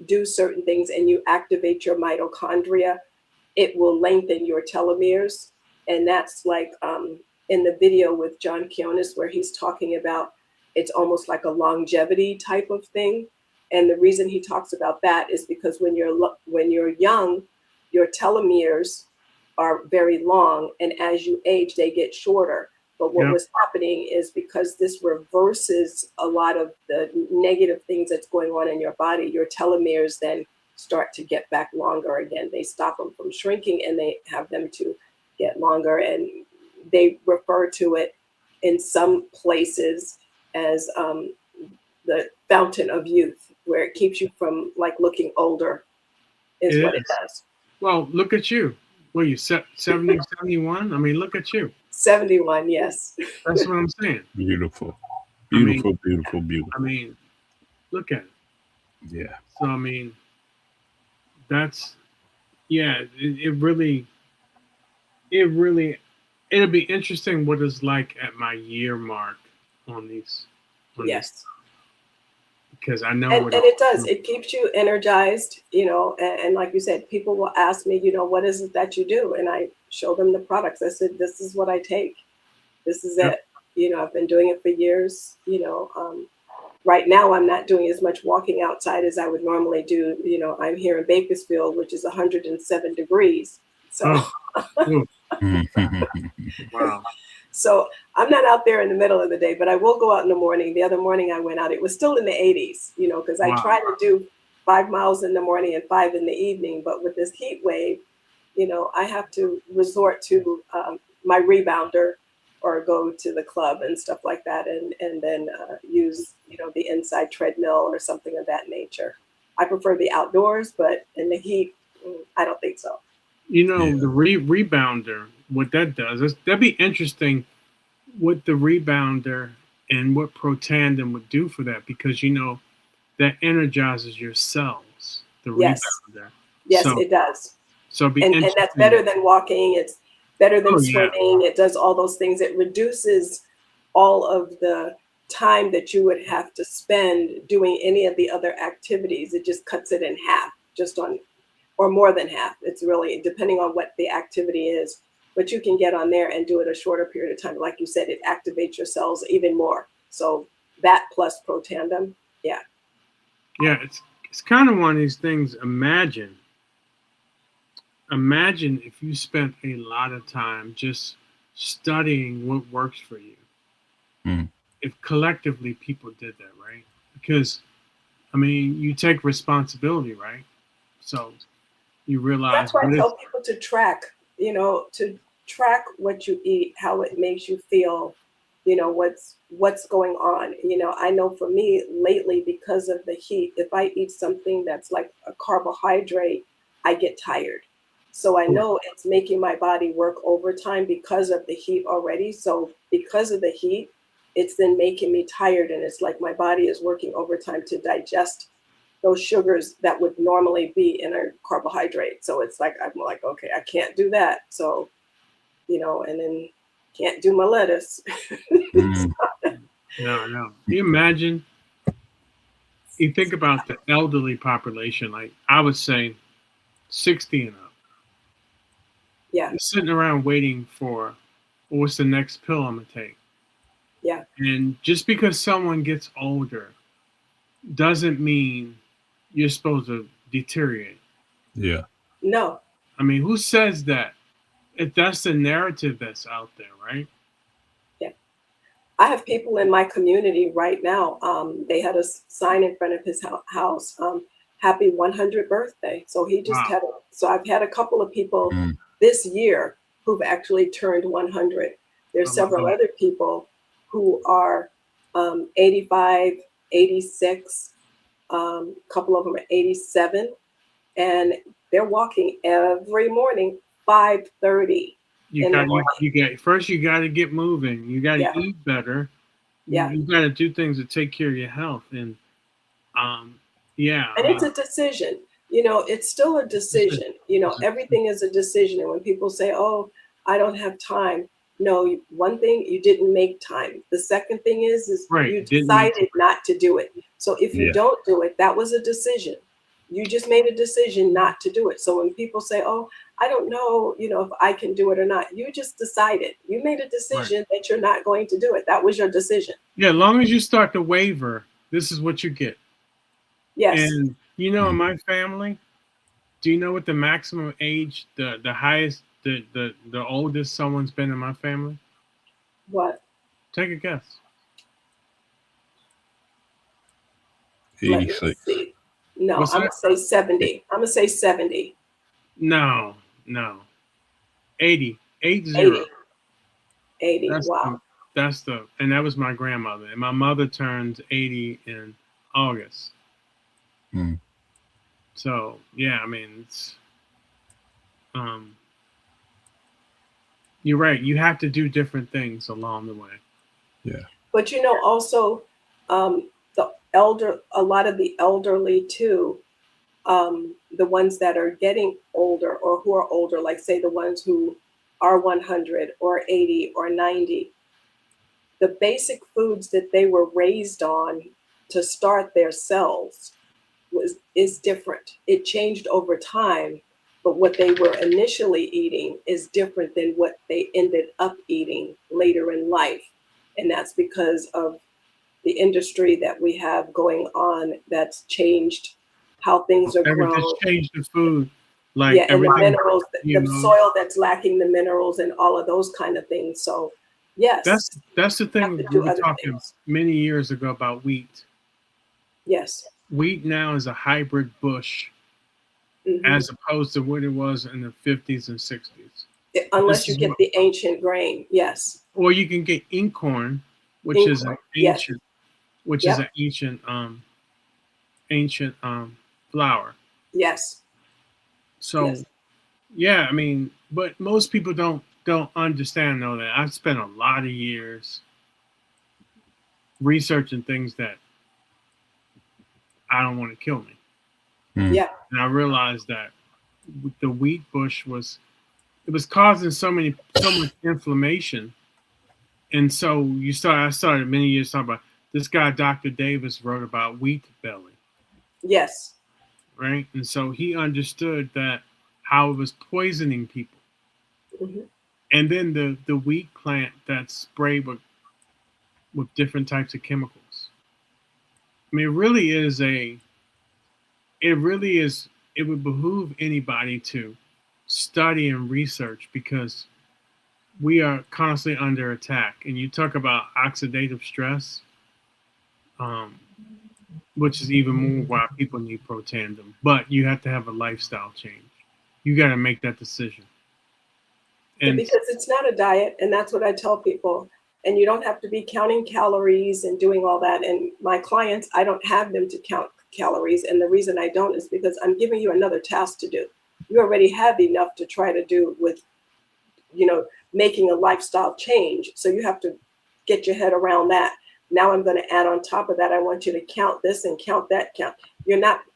do certain things and you activate your mitochondria, it will lengthen your telomeres. And that's like in the video with John Kionis, where he's talking about it's almost like a longevity type of thing. And the reason he talks about that is because when you're young, your telomeres are very long, and as you age, they get shorter. But what Yep. was happening is because this reverses a lot of the negative things that's going on in your body, your telomeres then start to get back longer again. They stop them from shrinking and they have them to get longer. And they refer to it in some places as the fountain of youth, where it keeps you from like looking older, is It what it is. does. Well, look at you. What are you, 70, 71? I mean, look at you. 71, yes. That's what I'm saying. Beautiful. I mean- Beautiful, beautiful, beautiful. I mean, look at it. Yeah. So, I mean, that's, yeah, it really, it'll be interesting what it's like at my year mark on these. Yes. Because I know And what it does. It keeps you energized, you know, and like you said, people will ask me, you know, what is it that you do? And I show them the products. I said, this is what I take. This is Yep. it. You know, I've been doing it for years. You know, right now I'm not doing as much walking outside as I would normally do. You know, I'm here in Bakersfield, which is 107 degrees. So, Oh, wow. so I'm not out there in the middle of the day, but I will go out in the morning. The other morning I went out, it was still in the 80s, you know, because I Wow. try to do 5 miles in the morning and 5 in the evening. But with this heat wave, you know, I have to resort to my rebounder or go to the club and stuff like that, and then use, you know, the inside treadmill or something of that nature. I prefer the outdoors, but in the heat, I don't think so. You know, Yeah. the rebounder, what that does, that'd be interesting what the rebounder and what Protandim would do for that, because, you know, that energizes your cells, the Yes. rebounder. Yes, So- it does. So it'd be And interesting. that's better than walking. It's better than Oh, yeah. swimming. It does all those things. It reduces all of the time that you would have to spend doing any of the other activities. It just cuts it in half, just on, or more than half. It's really depending on what the activity is. But you can get on there and do it a shorter period of time. Like you said, it activates your cells even more. So that plus Protandim, yeah. Yeah, it's kind of one of these things. Imagine if you spent a lot of time just studying what works for you. Mm. If collectively people did that, right? Because, I mean, you take responsibility, right? So you realize That's why I what tell people to track, you know, to track what you eat, how it makes you feel, you know, what's going on. You know, I know for me lately, because of the heat, if I eat something that's like a carbohydrate, I get tired. So I know it's making my body work overtime because of the heat already. So because of the heat, it's then making me tired. And it's like my body is working overtime to digest those sugars that would normally be in a carbohydrate. So it's like, I'm like, okay, I can't do that. So, you know, and then can't do my lettuce. Mm. No. Can you imagine? You think about the elderly population, like I would say 60 and up. Yeah, You're sitting around waiting for what's the next pill I'm going to take. yeah. And just because someone gets older doesn't mean you're supposed to deteriorate. Yeah. No, I mean, who says that? If that's the narrative that's out there, right? I have people in my community right now. They had a sign in front of his house, happy 100th birthday. So he just Wow. had, so I've had a couple of people Mm. this year who've actually turned 100. There's Oh, several wow. other people who are 85, 86, a couple of them are 87, and they're walking every morning, 5:30. You in the got morning. you get first. You got to get moving. You got to Yeah. eat better. Yeah. You got to do things to take care of your health. And yeah, I And it's mean, a decision. It's still a decision. Everything is a decision. And when people say, oh, I don't have time. No, one thing, you didn't make time. The second thing is right. you Didn't make decided not to do it. So if you Yeah. don't do it, that was a decision. You just made a decision not to do it. So when people say, oh, I don't know, if I can do it or not, you just decided. You made a decision that you're not going to do it. That was your decision. Yeah, as long as you start to waver, this is what you get. Yes. And in my family, do you know what the maximum age, the highest, the oldest someone's been in my family? What? Take a guess. Let me 86. see. No, What's I'm that? gonna say 70. I'm gonna say 70. No. 80. 80. 80. 80. That's Wow. the and that was my grandmother. And my mother turned 80 in August. Hmm. So yeah, I mean it's you're right. You have to do different things along the way. Yeah. But also, a lot of the elderly too, the ones that are getting older or who are older, like say the ones who are 100 or 80 or 90, the basic foods that they were raised on to start their cells is different. It changed over time, but what they were initially eating is different than what they ended up eating later in life. And that's because of the industry that we have going on that's changed how things are Everything's grown. changed the food. Like Yeah, and the everything, minerals, you the know. soil that's lacking the minerals and all of those kind of things. So yes, That's the you have thing to we do were other talking things. many years ago about wheat. Yes. Wheat now is a hybrid bush Hmm. as opposed to what it was in the 50s and 60s. This Unless you is get what, the ancient grain. Yes. or you can get inkhorn, which is an Incorn. Yes. Yep. ancient flour. Yes. So Yes. yeah, I mean, but most people don't understand though that I've spent a lot of years researching things that I don't want to kill me. Hmm. Yeah. And I realized that the wheat bush was causing so much inflammation. And so I started many years talking about this guy, Dr. Davis, wrote about wheat belly, Yes. right? And so he understood that how it was poisoning people. Hmm. And then the wheat plant that's sprayed with different types of chemicals. I mean, it would behoove anybody to study and research because we are constantly under attack. And you talk about oxidative stress, um, which is even more why people need Protandim. But you have to have a lifestyle change. You got to make that decision. Yeah, And because it's not a diet, and that's what I tell people. And you don't have to be counting calories and doing all that. And my clients, I don't have them to count calories. And the reason I don't is because I'm giving you another task to do. You already have enough to try to do with, making a lifestyle change. So you have to get your head around that. Now I'm going to add on top of that. I want you to count this and count that.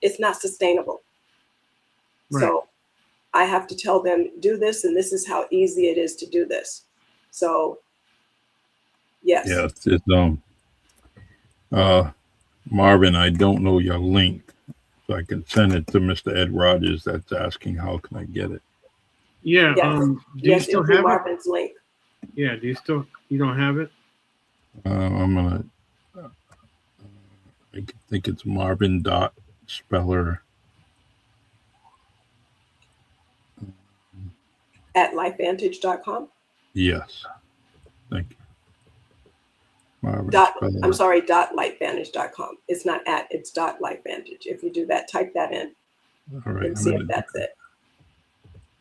It's not sustainable. right. So I have to tell them, do this, and this is how easy it is to do this. So, yes. Yeah. Uh, Marvin, I don't know your link, so I can send it to Mr. Ed Rogers that's asking how can I get it. Yeah. Yes. Do you Yes, still it'll be have it? Marvin's link. Yeah. You don't have it? I'm gonna. I think it's Marvin dot Speller. At lifevantage.com. Yes. Thank you. Marvin I'm Speller. sorry, .lifevantage.com. It's not at, it's .lifevantage. If you do that, type that in All right. and I'm see gonna if do that's it.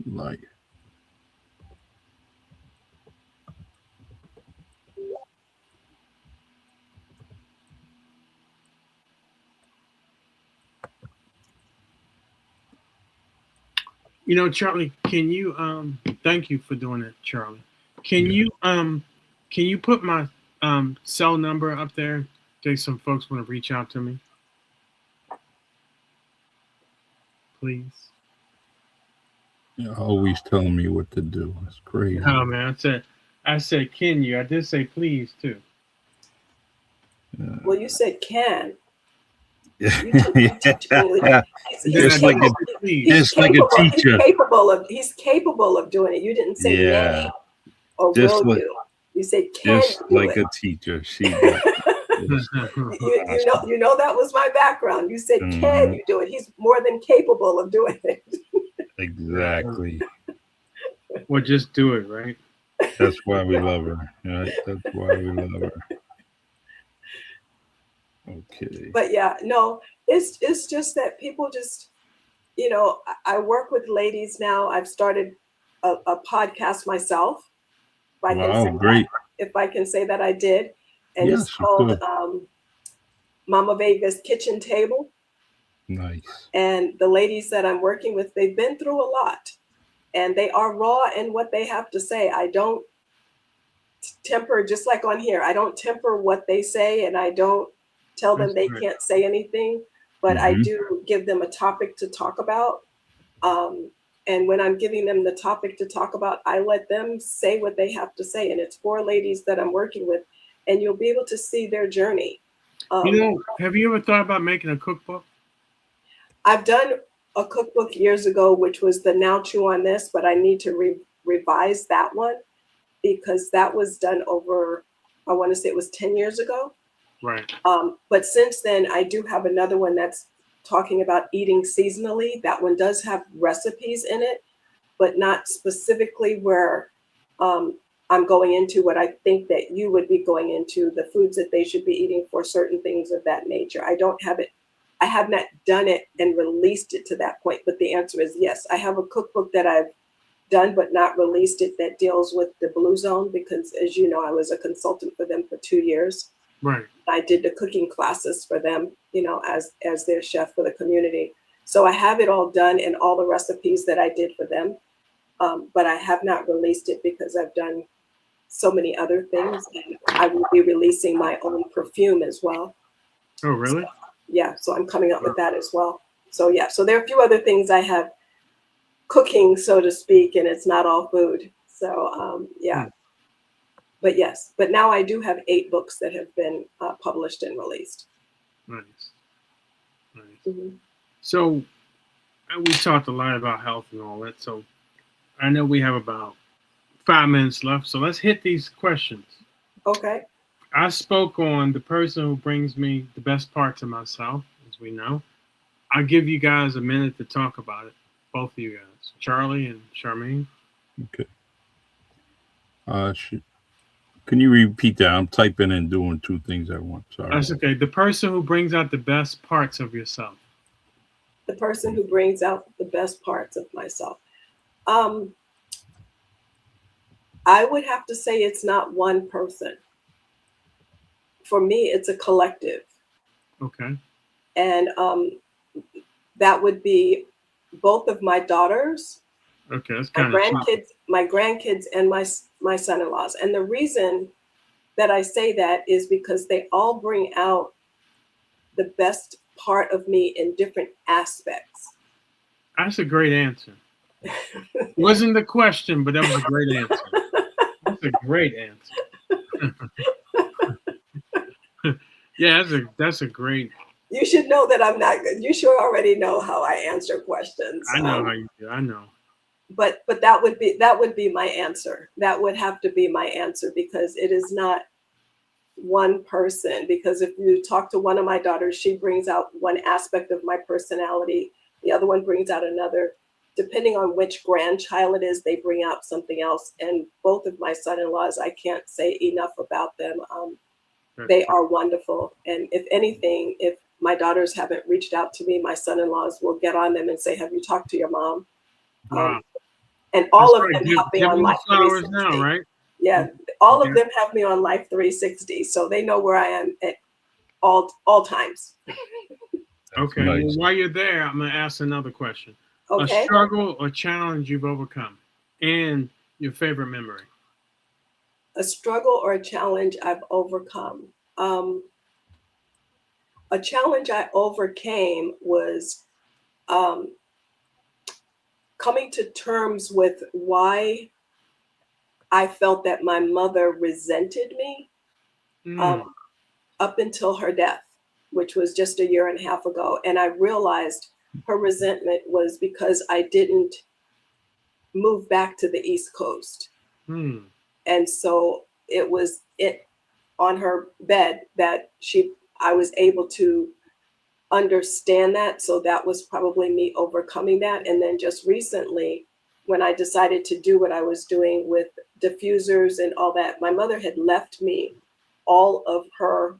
like. Charlie, can you Thank you for doing it, Charlie. Can you put my cell number up there in case some folks want to reach out to me? Please. You're always telling me what to do. That's crazy. Oh man, I said can you? I did say please too. Well, you said can. Yeah. Just like a teacher. He's capable of doing it. You didn't say may or just will like, do. You said can just do like it. a teacher. She you know that was my background. You said can you do it? He's more than capable of doing it. Exactly. Well, just do it, right? That's why we love her. Right? That's why we love her. Okay. But yeah, no, it's just that people just, you know, I work with ladies now. I've started a podcast myself. If I can say that I did. And yes, it's called Mama Vega's Kitchen Table. Nice. And the ladies that I'm working with, they've been through a lot. And they are raw in what they have to say. I don't temper, just like on here, I don't temper what they say, and I don't tell them they can't say anything, but I do give them a topic to talk about. And when I'm giving them the topic to talk about, I let them say what they have to say. And it's 4 ladies that I'm working with, and you'll be able to see their journey. Have you ever thought about making a cookbook? I've done a cookbook years ago, which was the Now Chew on This, but I need to revise that one because that was done over, I want to say it was 10 years ago. Right. But since then, I do have another one that's talking about eating seasonally. That one does have recipes in it, but not specifically where I'm going into what I think that you would be going into, the foods that they should be eating for certain things of that nature. I don't have it. I have not done it and released it to that point, but the answer is yes. I have a cookbook that I've done but not released it that deals with the Blue Zone because, as you know, I was a consultant for them for 2 years. Right. I did the cooking classes for them, you know, as their chef for the community. So I have it all done and all the recipes that I did for them, but I have not released it because I've done so many other things, and I will be releasing my own perfume as well. Oh, really? So, yeah, so I'm coming up with that as well. So yeah, so there are a few other things I have cooking, so to speak, and it's not all food. So yeah, but yes, but now I do have 8 books that have been published and released. Nice. So we talked a lot about health and all that. So I know we have about 5 minutes left. So let's hit these questions. Okay. I spoke on the person who brings me the best parts of myself, as we know. I'll give you guys a minute to talk about it. Both of you guys, Charlie and Charmaine. Okay. Can you repeat that? I'm typing and doing 2 things at once. Sorry. That's okay. The person who brings out the best parts of yourself. The person who brings out the best parts of myself. I would have to say it's not one person. For me, it's a collective. Okay. And that would be both of my daughters, okay, that's kind of my grandkids, and my son-in-laws. And the reason that I say that is because they all bring out the best part of me in different aspects. That's a great answer. Wasn't the question, but that was a great answer. That's a great answer. Yeah, that's a great. You should know that I'm not good. You should already know how I answer questions. I know how you do. I know. But that would be my answer. That would have to be my answer because it is not one person. Because if you talk to one of my daughters, she brings out one aspect of my personality. The other one brings out another. Depending on which grandchild it is, they bring out something else. And both of my son-in-laws, I can't say enough about them. They are wonderful. And if anything, if my daughters haven't reached out to me, my son-in-laws will get on them and say, have you talked to your mom? Wow. And all of them have me on Life 360. Now, right? Yeah, all of them have me on Life 360. So they know where I am at all times. Okay, nice. Well, while you're there, I'm going to ask another question. Okay. A struggle or challenge you've overcome. And Your favorite memory? A struggle or a challenge I've overcome. A challenge I overcame was um, coming to terms with why I felt that my mother resented me Mm. um, up until her death, which was just a year and a half ago. And I realized her resentment was because I didn't move back to the East Coast. Mm. And so it was it on her bed that I was able to understand that. So that was probably me overcoming that. And then just recently, when I decided to do what I was doing with diffusers and all that, my mother had left me all of her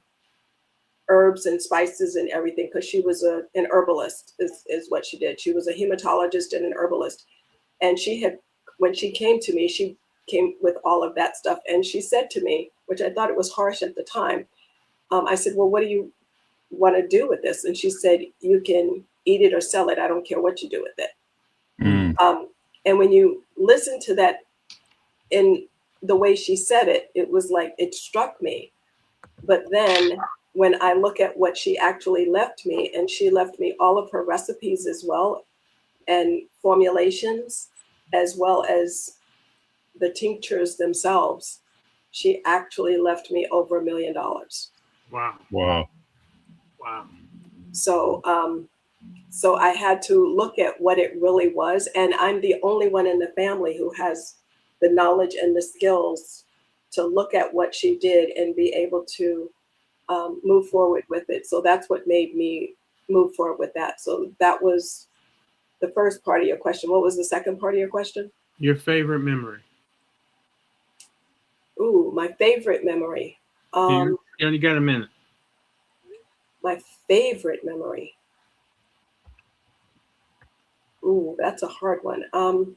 herbs and spices and everything because she was an herbalist is what she did. She was a hematologist and an herbalist. And she had, when she came to me, she came with all of that stuff. And she said to me, which I thought it was harsh at the time, I said, well, what do you want to do with this? And she said, you can eat it or sell it. I don't care what you do with it. Mm. And when you listen to that in the way she said it, it was like it struck me. But then when I look at what she actually left me, and she left me all of her recipes as well, and formulations, as well as the tinctures themselves, she actually left me over $1 million. Wow. Wow. Wow. So, so I had to look at what it really was. And I'm the only one in the family who has the knowledge and the skills to look at what she did and be able to move forward with it. So that's what made me move forward with that. So that was the first part of your question. What was the second part of your question? Your favorite memory? Ooh, my favorite memory. You only got a minute. My favorite memory. Ooh, that's a hard one. I'm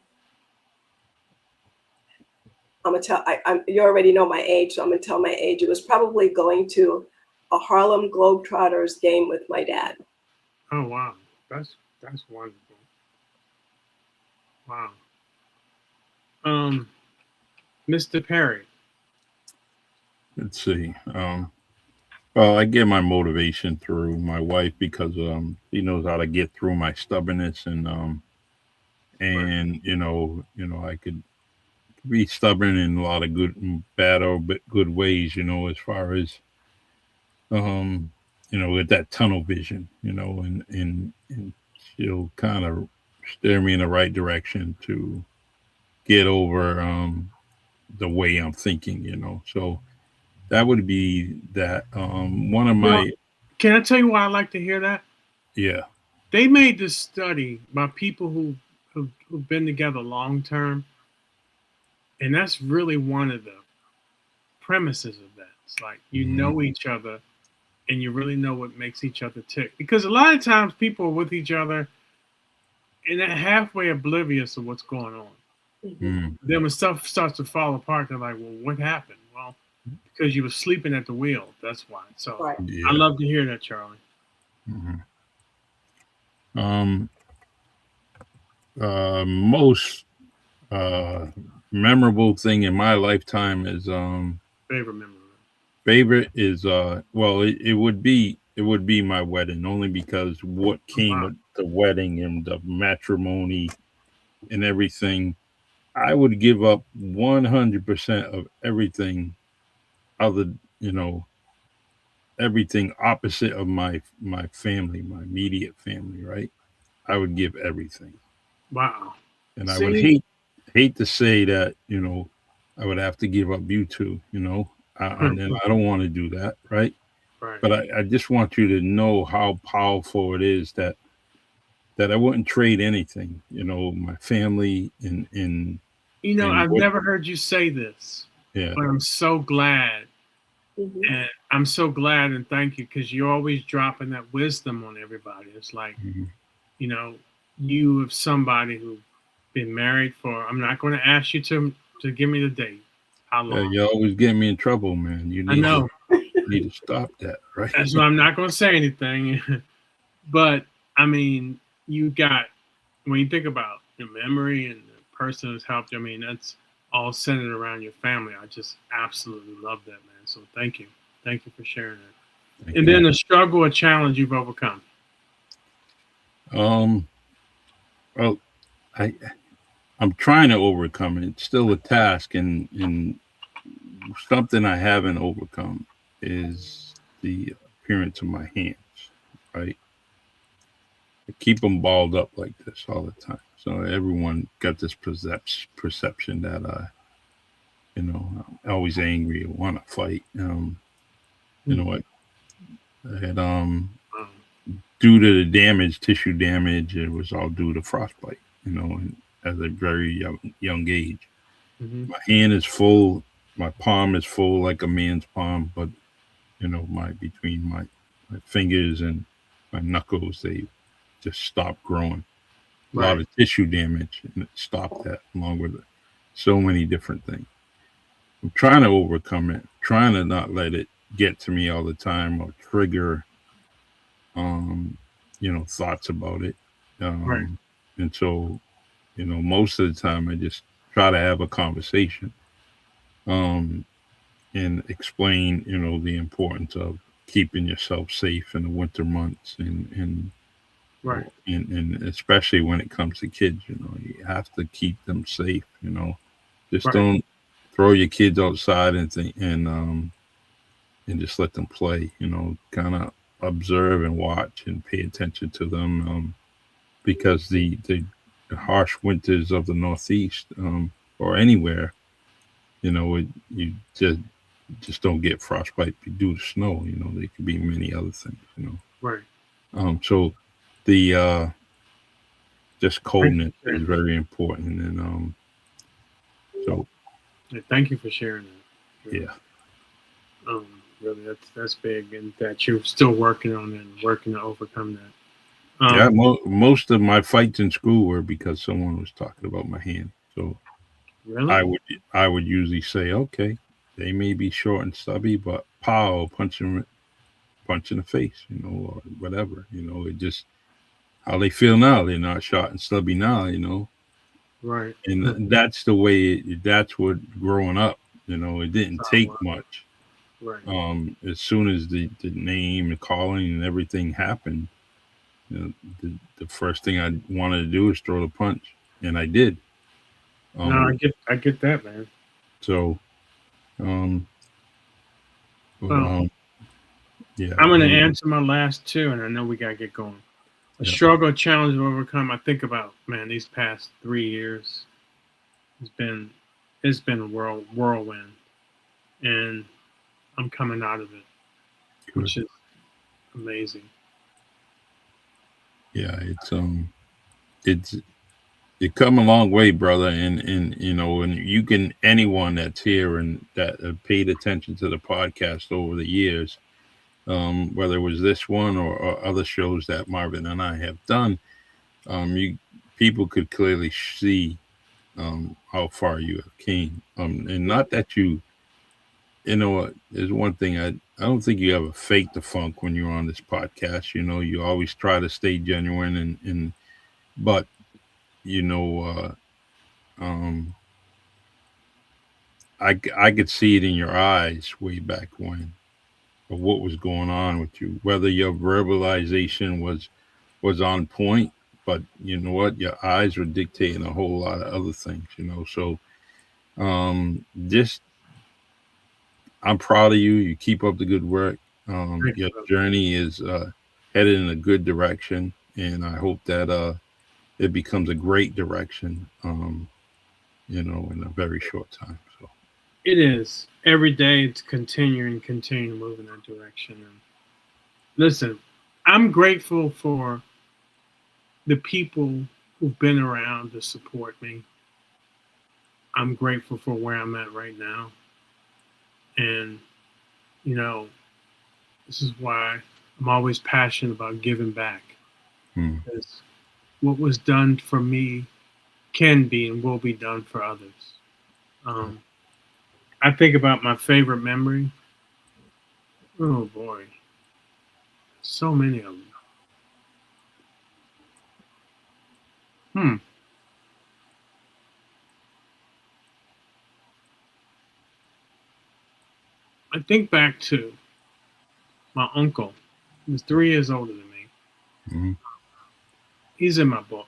gonna tell. You already know my age, so I'm gonna tell my age. It was probably going to a Harlem Globetrotters game with my dad. Oh wow, that's wonderful. Wow. Mr. Perry. Let's see. Well, I get my motivation through my wife because she knows how to get through my stubbornness Right. and I could be stubborn in a lot of good and bad or good ways, as far as um with that tunnel vision, and she'll kind of steer me in the right direction to get over the way I'm thinking, So that would be that. One of You know, my can I tell you why I like to hear that? yeah. They made this study by people who've been together long term, and that's really one of the premises of that. It's like you Mhm. know each other and you really know what makes each other tick. Because a lot of times people are with each other and they're halfway oblivious of what's going on. Mhm. Mm. Then when stuff starts to fall apart, they're like, well, what happened? Well, because you were sleeping at the wheel. That's why. So Right. I Yeah. love to hear that, Charlie. Mhm. Um, Most uh, memorable thing in my lifetime is Favorite memory. favorite is well it would be my wedding, only because what Oh, came wow. with the wedding and the matrimony and everything. I would give up 100% of everything other you know everything opposite of my family, my immediate family, right? I would give everything. Wow. And I would See? hate to say that, I would have to give up you two, and I don't want to do that, right? Right. But I just want you to know how powerful it is that I wouldn't trade anything, my family and I've what, never heard you say this, yeah. but I'm so glad. Mhm. And I'm so glad and thank you because you're always dropping that wisdom on everybody. It's like, Mhm. you know, you have somebody who's been married for, I'm not going to ask you to give me the date, how Yeah, long. you always get me in trouble, man. You I need to know. stop that, right? That's why I'm not going to say anything. But I mean, you got, when you think about the memory and the person who's helped you, I mean, all centered around your family. I just absolutely love that, man. So thank you. Thank you for sharing that. Thank And you. then a struggle or challenge you've overcome. Well, I'm trying to overcome it. It's still a task, and something I haven't overcome is the appearance of my hands. Right, I keep them balled up like this all the time, so everyone got this perception that I'm always angry or want to fight. You know what? I had Um, due to the damage, tissue damage, it was all due to frostbite. And at a very young age. mhm. My hand is full. My palm is full like a man's palm, but my between my fingers and my knuckles, they just stopped growing. A lot Right. of tissue damage, and it stopped that, along with so many different things. I'm trying to overcome it, trying to not let it get to me all the time or trigger, um, thoughts about it. Right. And so, most of the time I just try to have a conversation. Um, and explain, the importance of keeping yourself safe in the winter months, Right. and especially when it comes to kids. You have to keep them safe. Just Right. don't throw your kids outside and just let them play. Kind of observe and watch and pay attention to them, because the harsh winters of the Northeast, or anywhere, you just don't get frostbite due to snow. There could be many other things. Right. So the just Thank you coldness for is sharing very important, and so that. Thank you for sharing that. Really. yeah, Really, that's big, and that you're still working on it and working to overcome that. yeah. Most of my fights in school were because someone was talking about my hand. So I Really? would I would usually say, okay, they may be short and stubby, but pow, punch in the face, or whatever. It just how they feel now. They're not short and stubby now. Right. And that's the way. That's what growing up. It didn't take much. Right. As soon as the name and calling and everything happened, the first thing I wanted to do is throw the punch, and I did. No, Um, I get that, man. so, um, Well, um, yeah, I'm going to answer my last two, and I know we got to get going. A yeah, struggle, or challenge to overcome. I think about, man, these past 3 years, it's been it's been a whirlwind, and I'm coming out of it, good. which is amazing. Yeah, it's it come a long way, brother, and you can anyone that's here and that have paid attention to the podcast over the years, whether it was this one or other shows that Marvin and I have done, you people could clearly see, how far you have came, and not that what, there's one thing I don't think you ever fake the funk when you're on this podcast. You always try to stay genuine, and but you know, um, I could see it in your eyes way back when of what was going on with you, whether your verbalization was on point, but you know what, your eyes were dictating a whole lot of other things. So just I'm proud of you. You keep up the good work. Thank Your you, journey is headed in a good direction, and I hope that it becomes a great direction. In a very short time. So it is every day. It's continue to move in that direction. And listen, I'm grateful for the people who've been around to support me. I'm grateful for where I'm at right now, and you know, this is why I'm always passionate about giving back. hmm. Because what was done for me can be and will be done for others. Um, I think about my favorite memory. Oh boy, so many of them. Hmm. I think back to my uncle. He was 3 years older than me. Mm-hmm. He's in my book,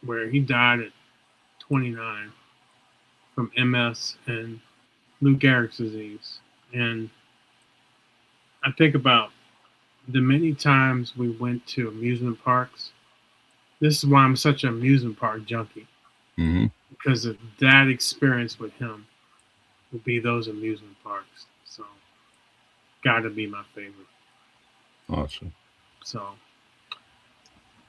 where he died at 29 from MS and Lou Gehrig's disease. And I think about the many times we went to amusement parks. This is why I'm such an amusement park junkie, Mm-hmm. because of that experience with him would be those amusement parks. So, gotta be my favorite. Awesome. So,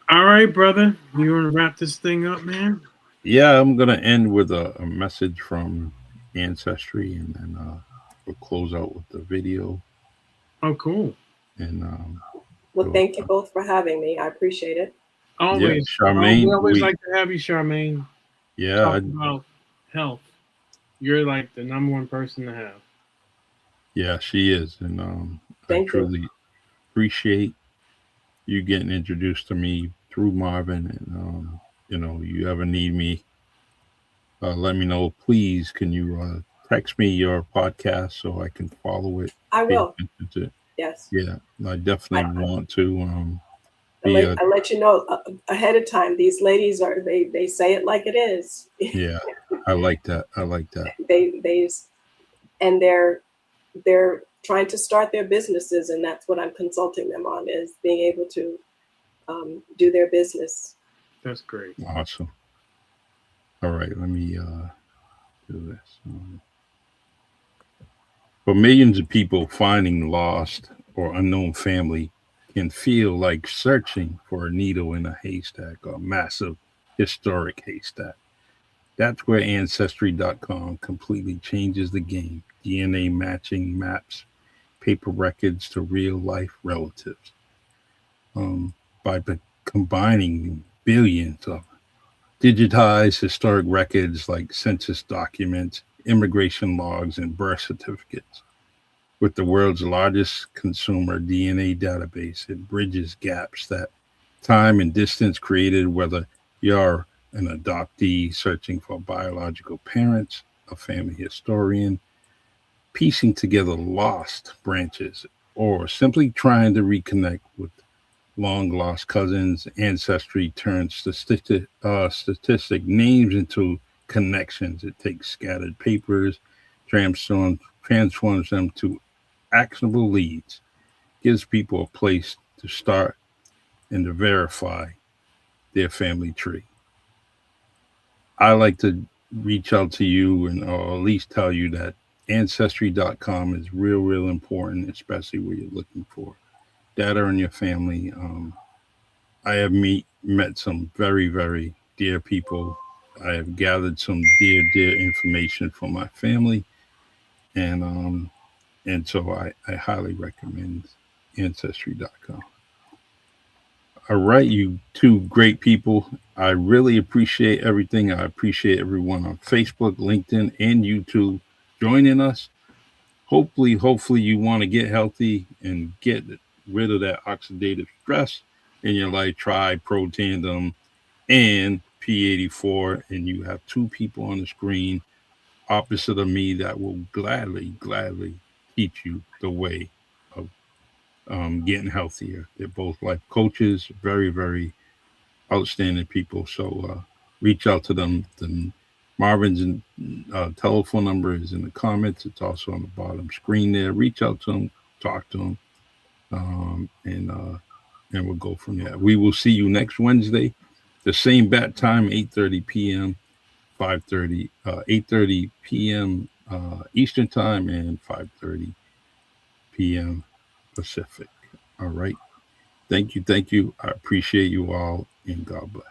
all right, brother, you want to wrap this thing up, man? Yeah, I'm gonna end with a message from Ancestry, and then we'll close out with the video. Oh, cool. And Well, we'll, thank you both for having me. I appreciate it. yeah, Always. Oh, we Charmaine, always like to have you, Charmaine, yeah, talk about health. You're like the number one person to have. yeah, she is, and I Thank you. truly appreciate you getting introduced to me through Marvin. And you ever need me, let me know. Please, can you text me your podcast so I can follow it, I pay will. attention to it? Yes. Yeah, I I, definitely want to I be let a I let you know ahead of time. These ladies are they say it like it is. yeah. I like that. I like that. they and they're trying to start their businesses, and that's what I'm consulting them on, is being able to do their business. That's great. Awesome. All right, let me do this. For millions of people, finding lost or unknown family can feel like searching for a needle in a haystack, or a massive historic haystack. That's where Ancestry.com completely changes the game. DNA matching maps paper records to real life relatives, by combining billions of digitized historic records like census documents, immigration logs, and birth certificates. With the world's largest consumer DNA database, it bridges gaps that time and distance created, whether you're an adoptee searching for biological parents, a family historian, piecing together lost branches, or simply trying to reconnect with long lost cousins. Ancestry turns statistic names into connections. It takes scattered papers, transforms them to actionable leads, gives people a place to start and to verify their family tree. I like to reach out to you, and or at least tell you that Ancestry.com is real, real important, especially where you're looking for data on your family. I have met some very, very dear people. I have gathered some dear, dear information from my family, and so I highly recommend Ancestry.com. All right, you two great people. I really appreciate everything. I appreciate everyone on Facebook, LinkedIn, and YouTube joining us. Hopefully, you want to get healthy and get rid of that oxidative stress in your life. Try Protandim and P84, and you have two people on the screen opposite of me that will gladly teach you the way of getting healthier. They're both life coaches, very, very outstanding people. So reach out to them. Marvin's telephone number is in the comments. It's also on the bottom screen there. Reach out to them, talk to them, and we'll go from there. We will see you next Wednesday, the same bat time, 8:30 p.m., 8:30 p.m. Eastern time, and 5:30 p.m. Pacific. All right. Thank you. Thank you. I appreciate you all, and God bless.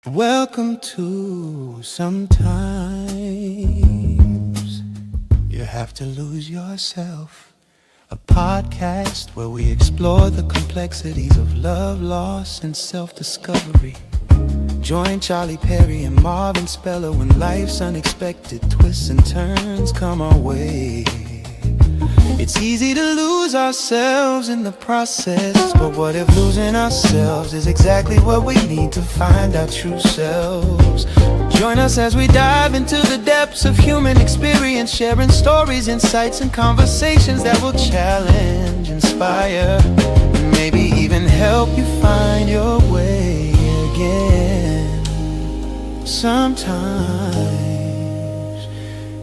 Welcome to Sometimes You Have to Lose Yourself, a podcast where we explore the complexities of love, loss, and self-discovery. Join Charlie Perry and Marvin Speller when life's unexpected twists and turns come our way. It's easy to lose ourselves in the process, but what if losing ourselves is exactly what we need to find our true selves? Join us as we dive into the depths of human experience, sharing stories, insights, and conversations that will challenge, inspire, and maybe even help you find your way again. Sometimes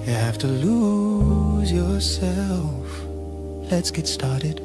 you have to lose yourself. Let's get started.